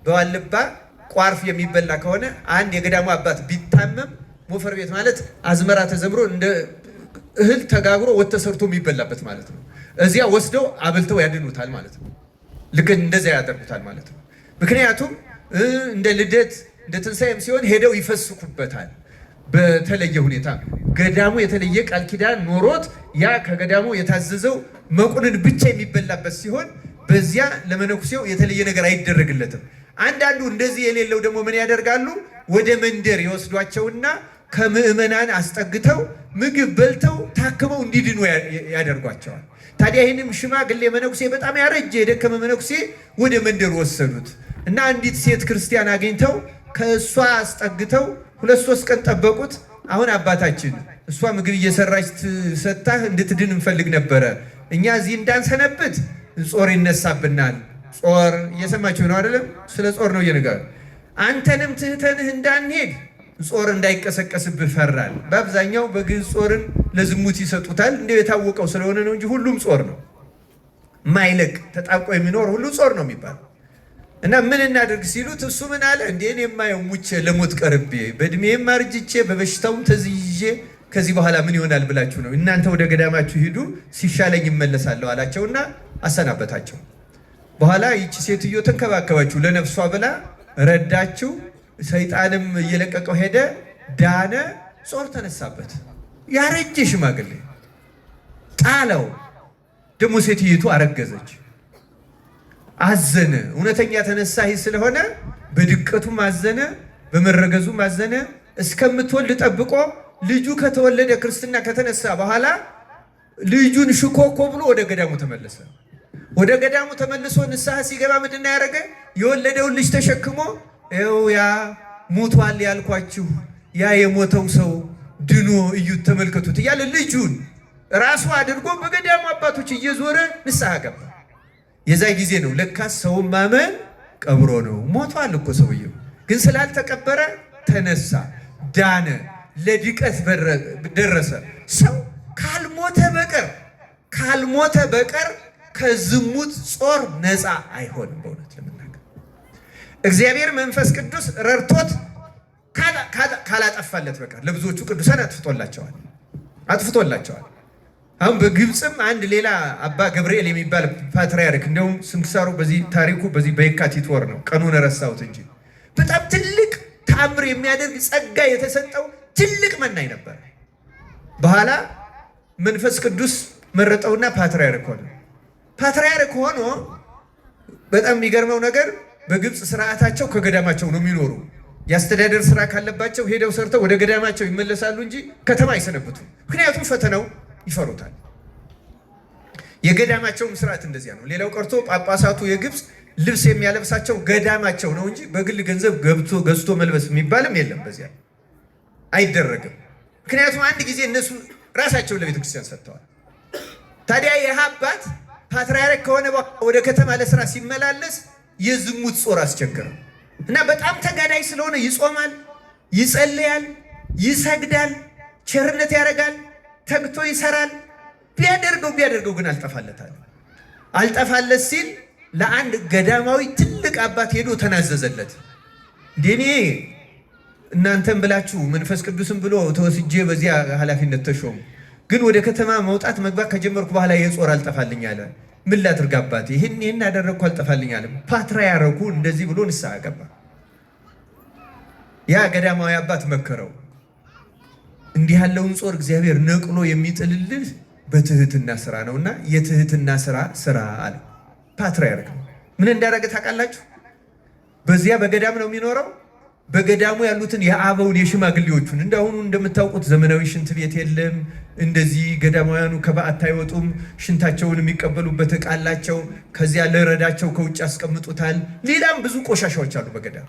በዋልባ ቋርፍ የሚበላ ከሆነ አንድ የገዳሙ አባት ቢታመም ሞፈር ቤት ማለት አዝመራ ተዘምሮ እንደ እህል ተጋግሮ ወጥ ተሰርቶ የሚበላበት ማለት ነው። እዚያ ወስደው አብልተው ያድኑታል ማለት ነው። ልክ እንደዚያ ያደርጉታል ማለት ነው። ምክንያቱም እንደ ልደት እንደ ትንሣኤም ሲሆን ሄደው ይፈስኩበታል በተለየ ሁኔታ። ገዳሙ የተለየ ቃል ኪዳን ኖሮት ያ ከገዳሙ የታዘዘው መቁንን ብቻ የሚበላበት ሲሆን በዚያ ለመነኩሴው የተለየ ነገር አይደረግለትም። አንዳንዱ እንደዚህ የሌለው ደግሞ ምን ያደርጋሉ? ወደ መንደር ይወስዷቸውና ከምዕመናን አስጠግተው ምግብ በልተው ታክመው እንዲድኑ ያደርጓቸዋል። ታዲያ ይህንም ሽማግሌ መነኩሴ በጣም ያረጀ የደከመ መነኩሴ ወደ መንደር ወሰዱት እና አንዲት ሴት ክርስቲያን አግኝተው ከእሷ አስጠግተው 2-3 ቀን ጠበቁት። አሁን አባታችን እሷ ምግብ እየሰራች ሰጥታህ እንድትድን እንፈልግ ነበረ። እኛ እዚህ እንዳንሰነብት ጾር ይነሳብናል። ጾር እየሰማችሁ ነው አይደለም? ስለ ጾር ነው እየነገር አንተንም ትህተንህ እንዳንሄድ ጾር እንዳይቀሰቀስብህ ፈራል። በአብዛኛው በግዕዝ ጾርን ለዝሙት ይሰጡታል። እንደው የታወቀው ስለሆነ ነው እንጂ ሁሉም ጾር ነው። ማይለቅ ተጣብቆ የሚኖር ሁሉ ጾር ነው የሚባለው። እና ምን እናደርግ ሲሉት እሱ ምን አለ? እንዴ እኔ የማየው ሙቼ ለሞት ቀርቤ በእድሜም አርጅቼ በበሽታውም ተዝይዤ ከዚህ በኋላ ምን ይሆናል ብላችሁ ነው? እናንተ ወደ ገዳማችሁ ሂዱ፣ ሲሻለኝ እመለሳለሁ አላቸውና አሰናበታቸው። በኋላ ይቺ ሴትዮ ተንከባከባችሁ፣ ለነፍሷ ብላ ረዳችሁ። ሰይጣንም እየለቀቀው ሄደ፣ ዳነ። ጾር ተነሳበት። ያረጀ ሽማግሌ ጣለው። ደግሞ ሴትይቱ አረገዘች። አዘነ። እውነተኛ ተነሳሂ ስለሆነ በድቀቱም አዘነ፣ በመረገዙም አዘነ። እስከምትወልድ ጠብቆ ልጁ ከተወለደ ክርስትና ከተነሳ በኋላ ልጁን ሽኮኮ ብሎ ወደ ገዳሙ ተመለሰ። ወደ ገዳሙ ተመልሶ ንስሐ ሲገባ ምንድን ነው ያደረገ? የወለደውን ልጅ ተሸክሞ ይኸው ያ ሞቷል ያልኳችሁ ያ የሞተው ሰው ድኖ እዩት ተመልከቱት እያለ ልጁን ራሱ አድርጎ በገዳሙ አባቶች እየዞረ ንስሐ ገባ። የዛ ጊዜ ነው ለካስ ሰውን ማመን ቀብሮ ነው። ሞቷል እኮ ሰውየው፣ ግን ስላልተቀበረ ተነሳ፣ ዳነ፣ ለድቀት ደረሰ። ሰው ካልሞተ በቀር ከዝሙት ጾር ነፃ አይሆንም። በእውነት ለመናገር እግዚአብሔር መንፈስ ቅዱስ ረድቶት ካላጠፋለት በቀር ለብዙዎቹ ቅዱሳን አጥፍቶላቸዋል። አሁን በግብፅም አንድ ሌላ አባ ገብርኤል የሚባል ፓትርያርክ፣ እንደውም ስንክሳሩ ታሪኩ በዚህ በየካቲት ወር ነው፣ ቀኑን ረሳሁት እንጂ በጣም ትልቅ ተአምር የሚያደርግ ጸጋ የተሰጠው ትልቅ መናኝ ነበር። በኋላ መንፈስ ቅዱስ መረጠውና ፓትርያርክ ሆነ። ፓትርያርክ ሆኖ በጣም የሚገርመው ነገር በግብፅ ስርዓታቸው ከገዳማቸው ነው የሚኖሩ። የአስተዳደር ስራ ካለባቸው ሄደው ሰርተው ወደ ገዳማቸው ይመለሳሉ እንጂ ከተማ አይሰነብቱም። ምክንያቱም ፈተናው ይፈሩታል። የገዳማቸውም ስርዓት እንደዚያ ነው። ሌላው ቀርቶ ጳጳሳቱ የግብፅ ልብስ የሚያለብሳቸው ገዳማቸው ነው እንጂ በግል ገንዘብ ገዝቶ መልበስ የሚባልም የለም። በዚያ አይደረግም። ምክንያቱም አንድ ጊዜ እነሱ ራሳቸውን ለቤተክርስቲያን ሰጥተዋል። ታዲያ ይህ አባት ፓትርያርክ ከሆነ ወደ ከተማ ለስራ ሲመላለስ የዝሙት ጾር አስቸገረው እና በጣም ተጋዳይ ስለሆነ ይጾማል፣ ይጸልያል፣ ይሰግዳል፣ ቸርነት ያደርጋል፣ ተግቶ ይሰራል። ቢያደርገው ግን አልጠፋለት ሲል ለአንድ ገዳማዊ ትልቅ አባት ሄዶ ተናዘዘለት። እንደኔ እናንተም ብላችሁ መንፈስ ቅዱስም ብሎ ተወስጄ በዚያ ኃላፊነት ተሾሙ፣ ግን ወደ ከተማ መውጣት መግባት ከጀመርኩ በኋላ የጾር አልጠፋልኝ አለ። ምን ላድርግ አባቴ? ይህን ያደረግኩ አልጠፋልኝ አለ። ፓትርያርኩ እንደዚህ ብሎ ንስሐ ገባ። ያ ገዳማዊ አባት መከረው። እንዲህ ያለውን ጾር እግዚአብሔር ነቅሎ የሚጥልልህ በትህትና ስራ ነውና የትህትና ስራ አለ። ፓትርያርክ ነው። ምን እንዳደረገ ታውቃላችሁ? በዚያ በገዳም ነው የሚኖረው። በገዳሙ ያሉትን የአበውን የሽማግሌዎቹን እንዳሁኑ እንደምታውቁት ዘመናዊ ሽንት ቤት የለም። እንደዚህ ገዳማውያኑ ከበዓት አይወጡም። ሽንታቸውን የሚቀበሉበት ዕቃ አላቸው። ከዚያ ለረዳቸው ከውጭ ያስቀምጡታል። ሌላም ብዙ ቆሻሻዎች አሉ በገዳም።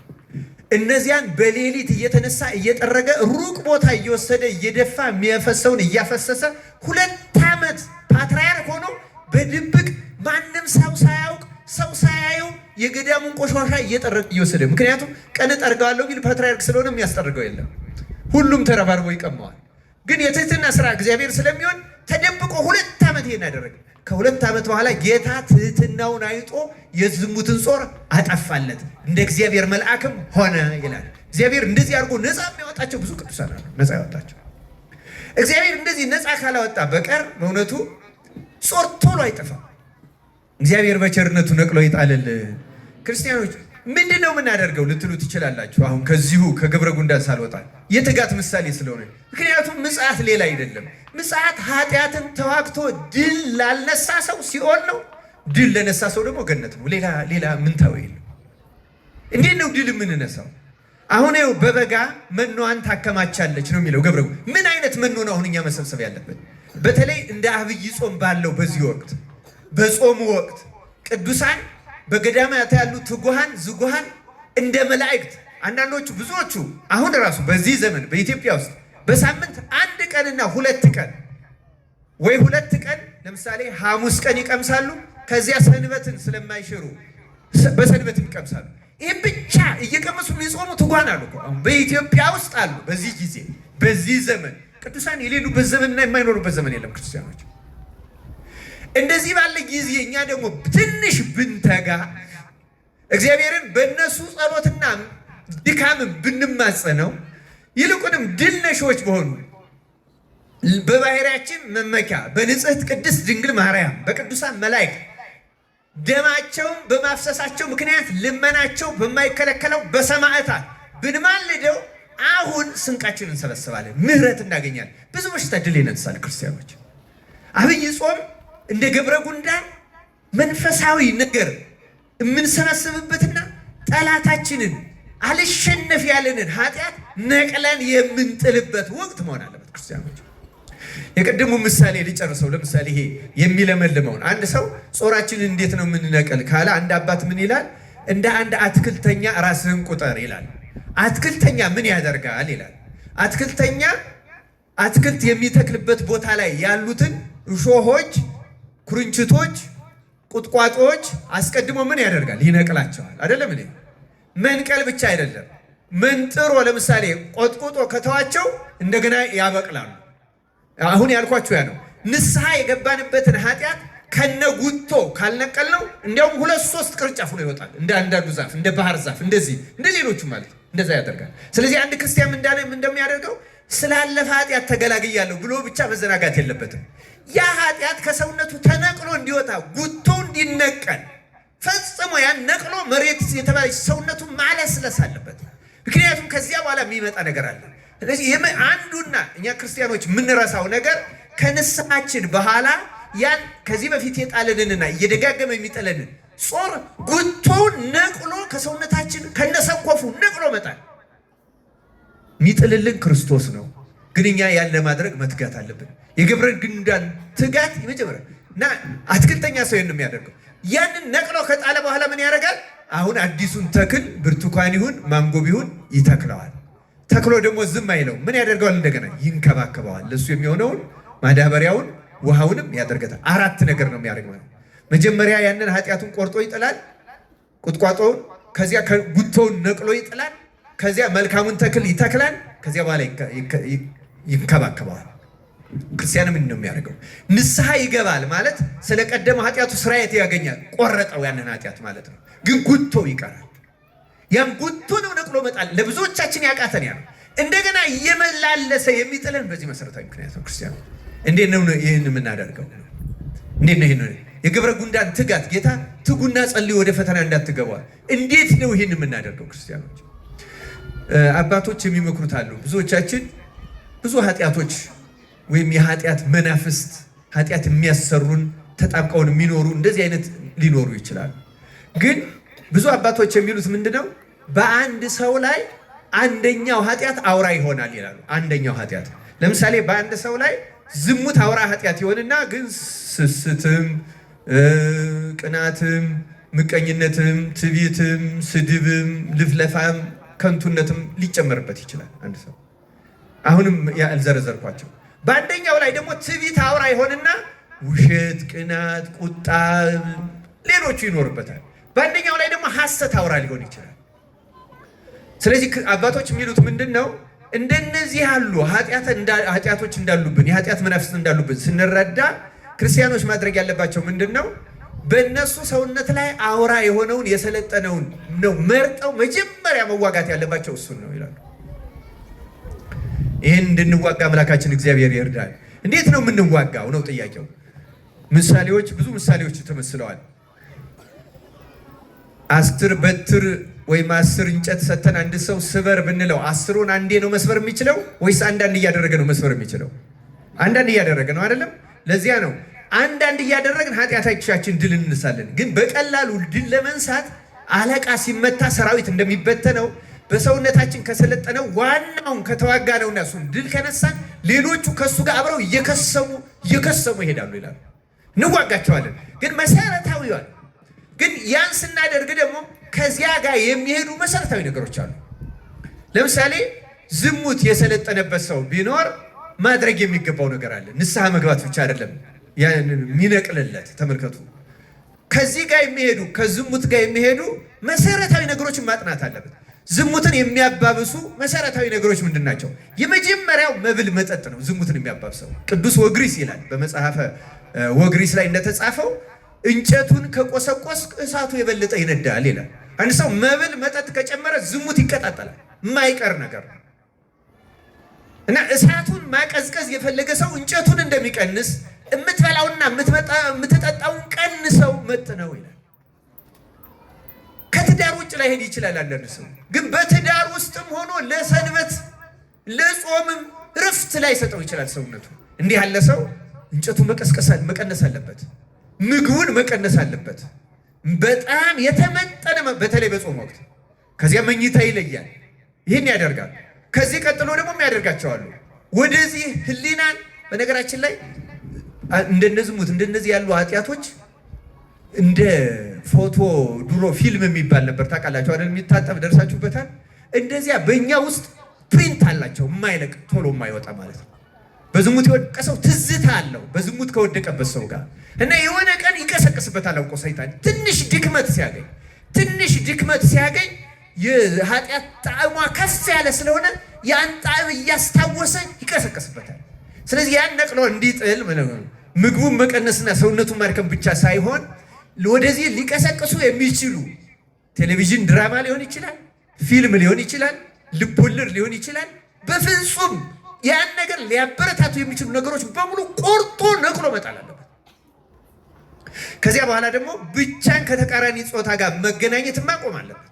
እነዚያን በሌሊት እየተነሳ እየጠረገ ሩቅ ቦታ እየወሰደ እየደፋ የሚያፈሰውን እያፈሰሰ 2 ዓመት ፓትርያርክ ሆኖ በድብቅ ማንም ሰው ሳያውቅ ሰው ሳያየው የገዳሙን ቆሻሻ እየወሰደ፣ ምክንያቱም ቀን ጠርገዋለሁ ቢል ፓትርያርክ ስለሆነ የሚያስጠርገው የለም። ሁሉም ተረባርቦ ይቀመዋል። ግን የትህትና ስራ እግዚአብሔር ስለሚሆን ተደብቆ 2 ዓመት ይሄን አደረገ። ከ2 ዓመት በኋላ ጌታ ትህትናውን አይቶ የዝሙትን ጾር አጠፋለት፣ እንደ እግዚአብሔር መልአክም ሆነ ይላል። እግዚአብሔር እንደዚህ አድርጎ ነፃ የሚያወጣቸው ብዙ ቅዱሳን አሉ። ነፃ ያወጣቸው እግዚአብሔር እንደዚህ ነፃ ካላወጣ በቀር በእውነቱ ጾር ቶሎ አይጠፋም። እግዚአብሔር በቸርነቱ ነቅሎ ይጣልል። ክርስቲያኖች ምንድነው የምናደርገው ልትሉ ትችላላችሁ። አሁን ከዚሁ ከገብረ ጉንዳን ሳልወጣ የትጋት ምሳሌ ስለሆነ፣ ምክንያቱም ምጽአት ሌላ አይደለም። ምጽአት ኃጢአትን ተዋግቶ ድል ላልነሳ ሰው ሲኦል ነው፣ ድል ለነሳ ሰው ደግሞ ገነት ነው። ሌላ ምንታው የለም። እንዴት ነው ድል የምንነሳው? አሁን ይኸው በበጋ መኖዋን ታከማቻለች ነው የሚለው ገብረ። ምን አይነት መኖ ነው አሁን እኛ መሰብሰብ ያለበት? በተለይ እንደ አብይ ጾም ባለው በዚህ ወቅት፣ በጾሙ ወቅት ቅዱሳን በገዳማት ያሉ ትጉሃን ዝጉሃን እንደ መላእክት፣ አንዳንዶቹ ብዙዎቹ አሁን ራሱ በዚህ ዘመን በኢትዮጵያ ውስጥ በሳምንት 1 ቀንና 2 ቀን ወይ 2 ቀን ለምሳሌ ሐሙስ ቀን ይቀምሳሉ። ከዚያ ሰንበትን ስለማይሽሩ በሰንበትን ይቀምሳሉ። ይህ ብቻ እየቀመሱ የሚጾሙ ትጉሃን አሉ። በኢትዮጵያ ውስጥ አሉ። በዚህ ጊዜ በዚህ ዘመን ቅዱሳን የሌሉበት ዘመንና የማይኖሩበት ዘመን የለም። ክርስቲያኖች እንደዚህ ባለ ጊዜ እኛ ደግሞ ትንሽ ብንተጋ እግዚአብሔርን በእነሱ ጸሎትና ድካምን ብንማጸነው ይልቁንም ድል ነሾች በሆኑ በባህሪያችን መመኪያ በንጽሕት ቅድስት ድንግል ማርያም በቅዱሳን መላእክት ደማቸውን በማፍሰሳቸው ምክንያት ልመናቸው በማይከለከለው በሰማዕታት ብንማልደው አሁን ስንቃችንን እንሰበስባለን፣ ምሕረት እናገኛለን፣ ብዙ በሽታ ድል ይነሳል። ክርስቲያኖች አብይ ጾም እንደ ገብረ ጉንዳን መንፈሳዊ ነገር የምንሰበስብበትና ጠላታችንን አልሸነፍ ያለንን ኃጢአት ነቅለን የምንጥልበት ወቅት መሆን አለበት። ክርስቲያኖች የቀደሙ ምሳሌ ልጨርሰው። ለምሳሌ ይሄ የሚለመልመውን አንድ ሰው ጾራችንን እንዴት ነው የምንነቅል ካለ አንድ አባት ምን ይላል? እንደ አንድ አትክልተኛ ራስህን ቁጠር ይላል። አትክልተኛ ምን ያደርጋል ይላል? አትክልተኛ አትክልት የሚተክልበት ቦታ ላይ ያሉትን እሾሆች፣ ኩርንችቶች፣ ቁጥቋጦዎች አስቀድሞ ምን ያደርጋል? ይነቅላቸዋል። አይደለም እንዴ? መንቀል ብቻ አይደለም፣ መንጥሮ ለምሳሌ ቆጥቁጦ ከተዋቸው እንደገና ያበቅላሉ። አሁን ያልኳችሁ ያ ነው። ንስሐ የገባንበትን ኃጢአት ከነጉቶ ካልነቀል ነው እንዲያውም 2-3 ቅርንጫፍ ነው ይወጣል። እንደ አንዳንዱ ዛፍ፣ እንደ ባህር ዛፍ፣ እንደዚህ እንደ ሌሎቹ ማለት እንደዛ ያደርጋል። ስለዚህ አንድ ክርስቲያን እንደሚያደርገው ስላለፈ ኃጢአት ተገላግያለሁ ብሎ ብቻ መዘናጋት የለበትም። ያ ኃጢአት ከሰውነቱ ተነቅሎ እንዲወጣ ጉቶ እንዲነቀል ፈጽሞ ያን ነቅሎ መሬት የተባለች ሰውነቱ ማለስለስ አለበት። ምክንያቱም ከዚያ በኋላ የሚመጣ ነገር አለ። ስለዚህ አንዱና እኛ ክርስቲያኖች የምንረሳው ነገር ከንስሐችን በኋላ ያን ከዚህ በፊት የጣለንንና እየደጋገመ የሚጠለንን ጾር ጉቶውን ነቅሎ ከሰውነታችን ከነሰኮፉ ነቅሎ መጣል የሚጥልልን ክርስቶስ ነው። ግን እኛ ያን ለማድረግ መትጋት አለብን። የገብረ ጉንዳን ትጋት የመጀመሪያ እና አትክልተኛ ሰው ነው የሚያደርገው። ያንን ነቅሎ ከጣለ በኋላ ምን ያደርጋል? አሁን አዲሱን ተክል ብርቱካን ይሁን ማንጎ ቢሆን ይተክለዋል። ተክሎ ደግሞ ዝም አይለው። ምን ያደርገዋል? እንደገና ይንከባከበዋል። ለሱ የሚሆነውን ማዳበሪያውን ውሃውንም ያደርገታል። 4 ነገር ነው የሚያደርገው። መጀመሪያ ያንን ኃጢአቱን ቆርጦ ይጥላል፣ ቁጥቋጦውን፣ ከዚያ ጉቶውን ነቅሎ ይጥላል፣ ከዚያ መልካሙን ተክል ይተክላል፣ ከዚያ በኋላ ይንከባከበዋል። ክርስቲያን ምን ነው የሚያደርገው? ንስሐ ይገባል ማለት ስለቀደመ ኃጢአቱ ስርየት ያገኛል። ቆረጠው ያንን ኃጢአት ማለት ነው። ግን ጉቶ ይቀራል። ያን ጉቶ ነው ነቅሎ መጣል ለብዙዎቻችን ያቃተን ያ ነው። እንደገና እየመላለሰ የሚጥለን በዚህ መሰረታዊ ምክንያት ነው። ክርስቲያን እንዴት ነው ይህን የምናደርገው? እንዴት ነው ይህን የገብረ ጉንዳን ትጋት ጌታ ትጉና ጸልዩ ወደ ፈተና እንዳትገባል። እንዴት ነው ይህን የምናደርገው? ክርስቲያኖች አባቶች የሚመክሩት አሉ። ብዙዎቻችን ብዙ ኃጢአቶች ወይም የኃጢአት መናፍስት ኃጢአት የሚያሰሩን ተጣብቀውን የሚኖሩ እንደዚህ አይነት ሊኖሩ ይችላሉ። ግን ብዙ አባቶች የሚሉት ምንድነው? በአንድ ሰው ላይ አንደኛው ኃጢአት አውራ ይሆናል ይላሉ። አንደኛው ኃጢአት ለምሳሌ በአንድ ሰው ላይ ዝሙት አውራ ኃጢአት ይሆንና ግን ስስትም፣ ቅናትም፣ ምቀኝነትም፣ ትዕቢትም፣ ስድብም፣ ልፍለፋም፣ ከንቱነትም ሊጨመርበት ይችላል አንድ ሰው። አሁንም ያልዘረዘርኳቸው በአንደኛው ላይ ደግሞ ትዕቢት አውራ ይሆንና ውሸት፣ ቅናት፣ ቁጣ፣ ሌሎቹ ይኖርበታል። በአንደኛው ላይ ደግሞ ሐሰት አውራ ሊሆን ይችላል። ስለዚህ አባቶች የሚሉት ምንድነው? እንደነዚህ ያሉ ኃጢአቶች እንዳሉብን የኃጢአት መናፍስት እንዳሉብን ስንረዳ ክርስቲያኖች ማድረግ ያለባቸው ምንድነው? በእነሱ ሰውነት ላይ አውራ የሆነውን የሰለጠነውን ነው መርጠው መጀመሪያ መዋጋት ያለባቸው እሱን ነው ይላሉ። ይህን እንድንዋጋ አምላካችን እግዚአብሔር ይርዳል። እንዴት ነው የምንዋጋው ነው ጥያቄው። ምሳሌዎች ብዙ ምሳሌዎች ተመስለዋል። 10 በትር ወይም 10 እንጨት ሰተን አንድ ሰው ስበር ብንለው 10ን አንዴ ነው መስበር የሚችለው ወይስ አንዳንድ እያደረገ ነው መስበር የሚችለው? አንዳንድ እያደረገ ነው አይደለም? ለዚያ ነው አንዳንድ እያደረግን ኃጢአታችን ድል እንነሳለን። ግን በቀላሉ ድል ለመንሳት አለቃ ሲመታ ሰራዊት እንደሚበተነው በሰውነታችን ከሰለጠነው ዋናውን ከተዋጋነውና እሱን ድል ከነሳን ሌሎቹ ከሱ ጋር አብረው እየከሰሙ ይሄዳሉ ይላሉ። እንዋጋቸዋለን። ግን መሰረታዊዋል ግን ያን ስናደርግ ደግሞ ከዚያ ጋር የሚሄዱ መሰረታዊ ነገሮች አሉ። ለምሳሌ ዝሙት የሰለጠነበት ሰው ቢኖር ማድረግ የሚገባው ነገር አለ። ንስሐ መግባት ብቻ አይደለም የሚነቅልለት። ተመልከቱ፣ ከዚህ ጋር የሚሄዱ ከዝሙት ጋር የሚሄዱ መሰረታዊ ነገሮችን ማጥናት አለበት። ዝሙትን የሚያባብሱ መሰረታዊ ነገሮች ምንድን ናቸው? የመጀመሪያው መብል መጠጥ ነው። ዝሙትን የሚያባብሰው ቅዱስ ወግሪስ ይላል በመጽሐፈ ወግሪስ ላይ እንደተጻፈው እንጨቱን ከቆሰቆስ እሳቱ የበለጠ ይነዳል ይላል። አንድ ሰው መብል መጠጥ ከጨመረ ዝሙት ይቀጣጠላል፣ የማይቀር ነገር ነው። እና እሳቱን ማቀዝቀዝ የፈለገ ሰው እንጨቱን እንደሚቀንስ የምትበላውና የምትጠጣውን ቀንሰው መጥነው ይላል። ከትዳር ውጭ ላይ ሄድ ይችላል አንዳንድ ሰው፣ ግን በትዳር ውስጥም ሆኖ ለሰንበት ለጾምም ረፍት ላይ ሰጠው ይችላል ሰውነቱ። እንዲህ ያለ ሰው እንጨቱን መቀነስ አለበት፣ ምግቡን መቀነስ አለበት። በጣም የተመጠነ በተለይ በጾም ወቅት። ከዚያ መኝታ ይለያል፣ ይህን ያደርጋል። ከዚህ ቀጥሎ ደግሞ የሚያደርጋቸዋሉ ወደዚህ ህሊናን። በነገራችን ላይ እንደነዝሙት እንደነዚህ ያሉ ኃጢአቶች እንደ ፎቶ ድሮ ፊልም የሚባል ነበር ታውቃላችሁ አይደል? የሚታጠብ ደርሳችሁበታል። እንደዚያ በእኛ ውስጥ ፕሪንት አላቸው፣ የማይለቅ ቶሎ የማይወጣ ማለት ነው። በዝሙት የወደቀ ሰው ትዝታ አለው በዝሙት ከወደቀበት ሰው ጋር እና የሆነ ቀን ይቀሰቅስበታል አውቆ ሰይጣን ትንሽ ድክመት ሲያገኝ የኃጢአት ጣዕሟ ከፍ ያለ ስለሆነ ያን ጣዕም እያስታወሰ ይቀሰቅስበታል። ስለዚህ ያን ነቅሎ እንዲጥል ምግቡን መቀነስና ሰውነቱን ማድከም ብቻ ሳይሆን ወደዚህ ሊቀሰቅሱ የሚችሉ ቴሌቪዥን ድራማ ሊሆን ይችላል፣ ፊልም ሊሆን ይችላል፣ ልቦለድ ሊሆን ይችላል። በፍጹም ያን ነገር ሊያበረታቱ የሚችሉ ነገሮች በሙሉ ቆርጦ ነቅሎ መጣል አለበት። ከዚያ በኋላ ደግሞ ብቻን ከተቃራኒ ጾታ ጋር መገናኘት ማቆም አለበት።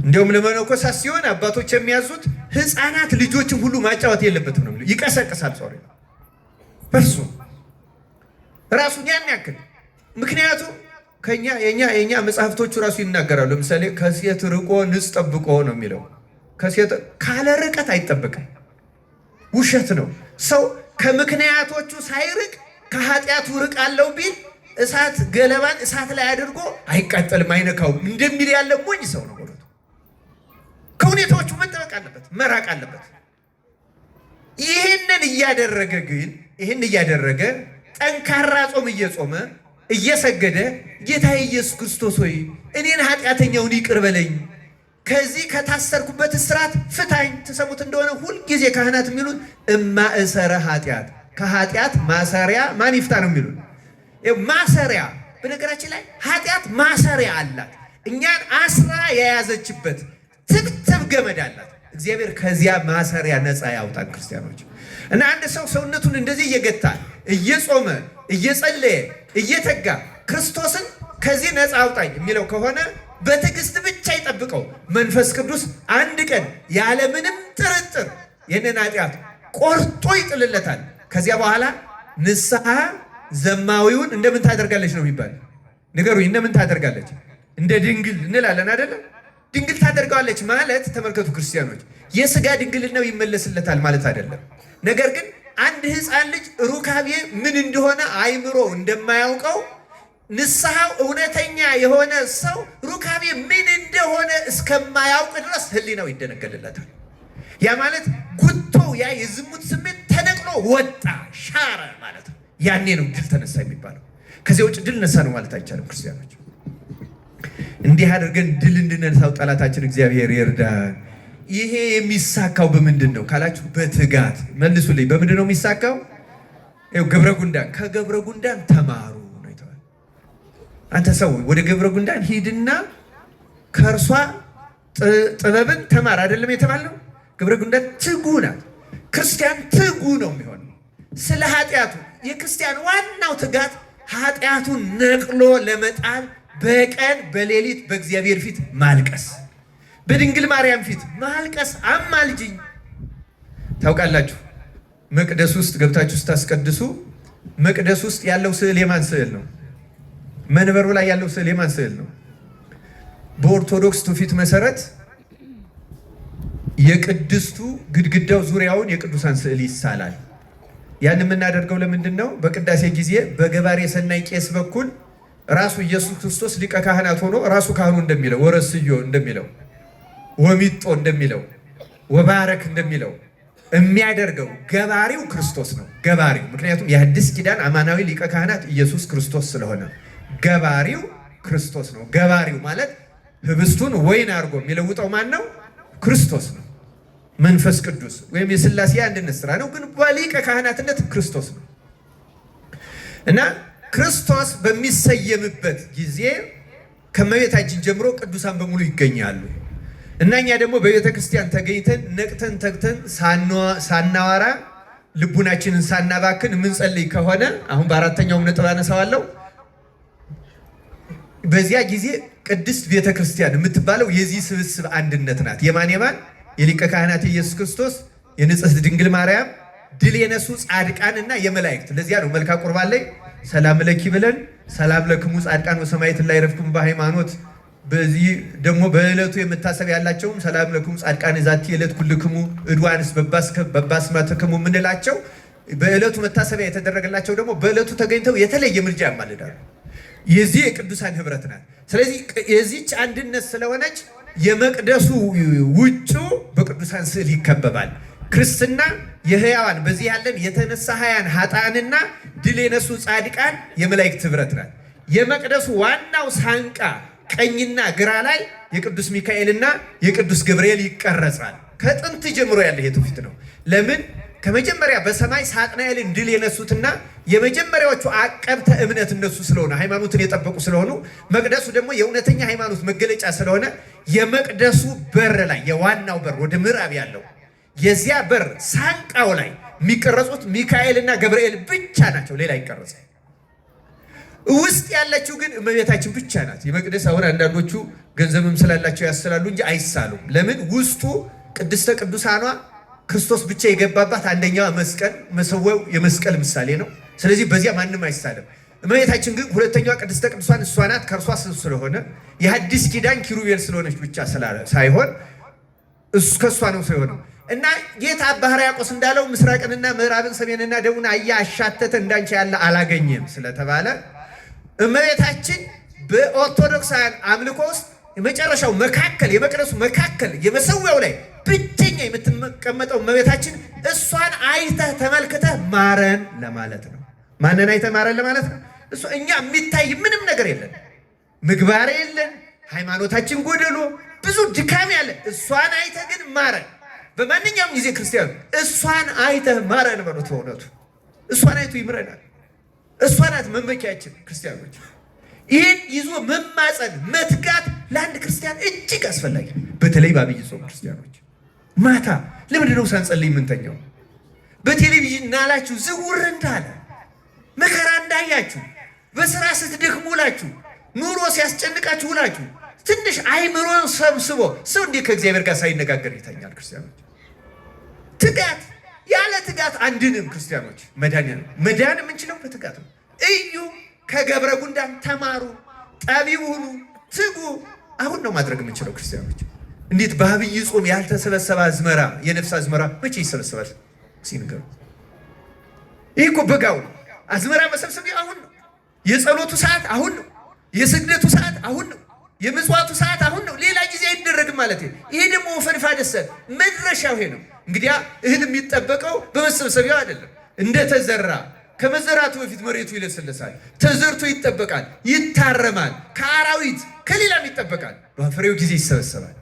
እንዲሁም ለመነኮሳት ሲሆን አባቶች የሚያዙት ሕፃናት ልጆችን ሁሉ ማጫወት የለበትም ነው። ይቀሰቅሳል ጾር በርሱ ራሱን ያን ያክል። ምክንያቱም የኛ መጽሐፍቶቹ ራሱ ይናገራሉ። ለምሳሌ ከሴት ርቆ ንጽ ጠብቆ ነው የሚለው። ከሴት ካለ ርቀት አይጠበቅም፣ ውሸት ነው። ሰው ከምክንያቶቹ ሳይርቅ ከኃጢአቱ ርቅ አለው ቢል እሳት ገለባን እሳት ላይ አድርጎ አይቃጠልም አይነካውም እንደሚል ያለ ሞኝ ሰው ነው። ከሁኔታዎቹ መጠበቅ አለበት፣ መራቅ አለበት። ይህንን እያደረገ ጠንካራ ጾም እየጾመ እየሰገደ ጌታ ኢየሱስ ክርስቶስ ሆይ እኔን ኃጢአተኛውን ይቅር በለኝ፣ ከዚህ ከታሰርኩበት እስራት ፍታኝ። ተሰሙት እንደሆነ ሁልጊዜ ካህናት የሚሉት እማእሰረ ኃጢአት፣ ከኃጢአት ማሰሪያ ማን ይፍታ ነው የሚሉት። ማሰሪያ በነገራችን ላይ ኃጢአት ማሰሪያ አላት፣ እኛን አስራ የያዘችበት ትብትብ ገመድ አላት። እግዚአብሔር ከዚያ ማሰሪያ ነፃ ያውጣን ክርስቲያኖች። እና አንድ ሰው ሰውነቱን እንደዚህ እየገታ እየጾመ እየጸለየ እየተጋ ክርስቶስን ከዚህ ነፃ አውጣኝ የሚለው ከሆነ በትዕግስት ብቻ ይጠብቀው። መንፈስ ቅዱስ አንድ ቀን ያለምንም ጥርጥር ይህንን ኃጢአት ቆርጦ ይጥልለታል። ከዚያ በኋላ ንስሐ ዘማዊውን እንደምን ታደርጋለች ነው የሚባል። ንገሩኝ፣ እንደምን ታደርጋለች? እንደ ድንግል እንላለን አይደለም? ድንግል ታደርገዋለች ማለት ተመልከቱ ክርስቲያኖች፣ የስጋ ድንግልናው ይመለስለታል ማለት አይደለም። ነገር ግን አንድ ሕፃን ልጅ ሩካቤ ምን እንደሆነ አይምሮ እንደማያውቀው ንስሐው እውነተኛ የሆነ ሰው ሩካቤ ምን እንደሆነ እስከማያውቅ ድረስ ሕሊናው ይደነገልለታል። ያ ማለት ጉቶው ያ የዝሙት ስሜት ተነቅሎ ወጣ ሻረ ማለት ነው። ያኔ ነው ድል ተነሳ የሚባለው። ከዚያ ውጭ ድል ነሳ ነው ማለት አይቻልም ክርስቲያኖች። እንዲህ አድርገን ድል እንድነሳው ጠላታችን እግዚአብሔር ይርዳን። ይሄ የሚሳካው በምንድን ነው ካላችሁ፣ በትጋት መልሱልኝ። በምንድን ነው የሚሳካው? ገብረ ጉንዳን ከገብረ ጉንዳን ተማሩ ነው የተባለው። አንተ ሰው ወደ ገብረ ጉንዳን ሂድና ከእርሷ ጥበብን ተማር አይደለም የተባለው? ገብረ ጉንዳን ትጉ ናት። ክርስቲያን ትጉ ነው የሚሆነው ስለ ኃጢአቱ። የክርስቲያን ዋናው ትጋት ኃጢአቱን ነቅሎ ለመጣል በቀን በሌሊት በእግዚአብሔር ፊት ማልቀስ፣ በድንግል ማርያም ፊት ማልቀስ፣ አማልጅኝ። ታውቃላችሁ መቅደስ ውስጥ ገብታችሁ ስታስቀድሱ መቅደስ ውስጥ ያለው ስዕል የማን ስዕል ነው? መንበሩ ላይ ያለው ስዕል የማን ስዕል ነው? በኦርቶዶክስ ትውፊት መሰረት የቅድስቱ ግድግዳው ዙሪያውን የቅዱሳን ስዕል ይሳላል። ያን የምናደርገው ለምንድን ነው? በቅዳሴ ጊዜ በገባሬ ሰናይ ቄስ በኩል ራሱ ኢየሱስ ክርስቶስ ሊቀ ካህናት ሆኖ ራሱ ካህኑ እንደሚለው ወረስዮ እንደሚለው ወሚጦ እንደሚለው ወባረክ እንደሚለው የሚያደርገው ገባሪው ክርስቶስ ነው። ገባሪው ምክንያቱም የአዲስ ኪዳን አማናዊ ሊቀ ካህናት ኢየሱስ ክርስቶስ ስለሆነ ገባሪው ክርስቶስ ነው። ገባሪው ማለት ህብስቱን ወይን አድርጎ የሚለውጠው ማን ነው? ክርስቶስ ነው። መንፈስ ቅዱስ ወይም የሥላሴ አንድነት ስራ ነው። ግን በሊቀ ካህናትነት ክርስቶስ ነው እና ክርስቶስ በሚሰየምበት ጊዜ ከመቤታችን ጀምሮ ቅዱሳን በሙሉ ይገኛሉ እና እኛ ደግሞ በቤተ ክርስቲያን ተገኝተን ነቅተን ተግተን ሳናዋራ ልቡናችንን ሳናባክን የምንጸልይ ከሆነ አሁን በአራተኛውም ነጥብ አነሳዋለሁ። በዚያ ጊዜ ቅድስት ቤተ ክርስቲያን የምትባለው የዚህ ስብስብ አንድነት ናት። የማን? የሊቀ ካህናት ኢየሱስ ክርስቶስ፣ የንጽሕት ድንግል ማርያም፣ ድል የነሱ ጻድቃንና የመላእክት። ለዚያ ነው መልክአ ቁርባን ላይ ሰላም ለኪ ብለን ሰላም ለክሙ ጻድቃን ወሰማዕት ላይ ረፍክሙ በሃይማኖት። በዚህ ደግሞ በዕለቱ የመታሰቢያ ያላቸውም ሰላም ለክሙ ጻድቃን ዛቲ ዕለት ኩልክሙ እድዋንስ በባስማትክሙ የምንላቸው በዕለቱ መታሰቢያ የተደረገላቸው ደግሞ በዕለቱ ተገኝተው የተለየ ምልጃ ያማልዳሉ። የዚህ የቅዱሳን ህብረት ናት። ስለዚህ የዚህች አንድነት ስለሆነች የመቅደሱ ውጩ በቅዱሳን ስዕል ይከበባል። ክርስትና የሕያዋን በዚህ ያለን የተነሳ ሀያን ኃጥአንና ድል የነሱ ጻድቃን የመላእክት ህብረት ናት። የመቅደሱ ዋናው ሳንቃ ቀኝና ግራ ላይ የቅዱስ ሚካኤልና የቅዱስ ገብርኤል ይቀረጻል። ከጥንት ጀምሮ ያለ የትውፊት ነው። ለምን? ከመጀመሪያ በሰማይ ሳጥናኤልን ድል የነሱትና የመጀመሪያዎቹ አቀብተ እምነት እነሱ ስለሆነ ሃይማኖትን የጠበቁ ስለሆኑ መቅደሱ ደግሞ የእውነተኛ ሃይማኖት መገለጫ ስለሆነ የመቅደሱ በር ላይ የዋናው በር ወደ ምዕራብ ያለው የዚያ በር ሳንቃው ላይ የሚቀረጹት ሚካኤልና ገብርኤል ብቻ ናቸው። ሌላ ይቀረጽ። ውስጥ ያለችው ግን እመቤታችን ብቻ ናት። የመቅደስ አሁን አንዳንዶቹ ገንዘብም ስላላቸው ያስላሉ እንጂ አይሳሉም። ለምን? ውስጡ ቅድስተ ቅዱሳኗ ክርስቶስ ብቻ የገባባት አንደኛዋ መስቀል መሰዊያው የመስቀል ምሳሌ ነው። ስለዚህ በዚያ ማንም አይሳለም። እመቤታችን ግን ሁለተኛዋ ቅድስተ ቅዱሳን እሷ ናት። ከእርሷ ስለሆነ የሐዲስ ኪዳን ኪሩቤል ስለሆነች ብቻ ሳይሆን ከእሷ ነው ሳይሆነው እና ጌታ አባ ሕርያቆስ እንዳለው ምስራቅንና ምዕራብን ሰሜንና ደቡብን አያ አሻተተ እንዳንቺ ያለ አላገኘም ስለተባለ እመቤታችን በኦርቶዶክሳውያን አምልኮ ውስጥ የመጨረሻው መካከል የመቅደሱ መካከል የመሰዊያው ላይ ብቸኛ የምትቀመጠው እመቤታችን እሷን አይተህ ተመልክተህ ማረን ለማለት ነው። ማንን አይተህ ማረን ለማለት ነው? እኛ የሚታይ ምንም ነገር የለን፣ ምግባር የለን፣ ሃይማኖታችን ጎደሎ ብዙ ድካም ያለ፣ እሷን አይተህ ግን ማረን። በማንኛውም ጊዜ ክርስቲያኑ እሷን አይተህ ማረን በሉት። በእውነቱ እሷን አይቶ ይምረናል። እሷ ናት መመኪያችን ክርስቲያኖች። ይህን ይዞ መማፀን መትጋት ለአንድ ክርስቲያን እጅግ አስፈላጊ፣ በተለይ በአብይ ጾም ክርስቲያኖች ማታ ለምንድን ነው ሳንጸልይ የምንተኛው? በቴሌቪዥን ናላችሁ ዝውር እንዳለ መከራ እንዳያችሁ በስራ ስትደክሙ ውላችሁ ኑሮ ሲያስጨንቃችሁ ውላችሁ ትንሽ አይምሮን ሰብስቦ ሰው እንዴት ከእግዚአብሔር ጋር ሳይነጋገር ይተኛል? ክርስቲያኖች ትጋት፣ ያለ ትጋት አንድንም ክርስቲያኖች መዳን የምንችለው በትጋት ነው። እዩ ከገብረ ጉንዳን ተማሩ፣ ጠቢብ ሁኑ፣ ትጉ። አሁን ነው ማድረግ የምንችለው ክርስቲያኖች። እንዴት በአብይ ጾም ያልተሰበሰበ አዝመራ የነፍስ አዝመራ መቼ ይሰበሰባል? ሲንገሩ ይህ እኮ በጋው ነው። አዝመራ መሰብሰቢያ አሁን ነው። የጸሎቱ ሰዓት አሁን ነው። የስግደቱ ሰዓት አሁን ነው። የምጽዋቱ ሰዓት አሁን ነው። ሌላ ጊዜ አይደረግም ማለት ነው። ይሄ ደግሞ ወፈንፋ ደሰ መድረሻው ይሄ ነው። እንግዲያ እህል የሚጠበቀው በመሰብሰቢያው አይደለም። እንደተዘራ ከመዘራቱ በፊት መሬቱ ይለሰለሳል፣ ተዘርቶ ይጠበቃል፣ ይታረማል፣ ከአራዊት ከሌላም ይጠበቃል። በፍሬው ጊዜ ይሰበሰባል።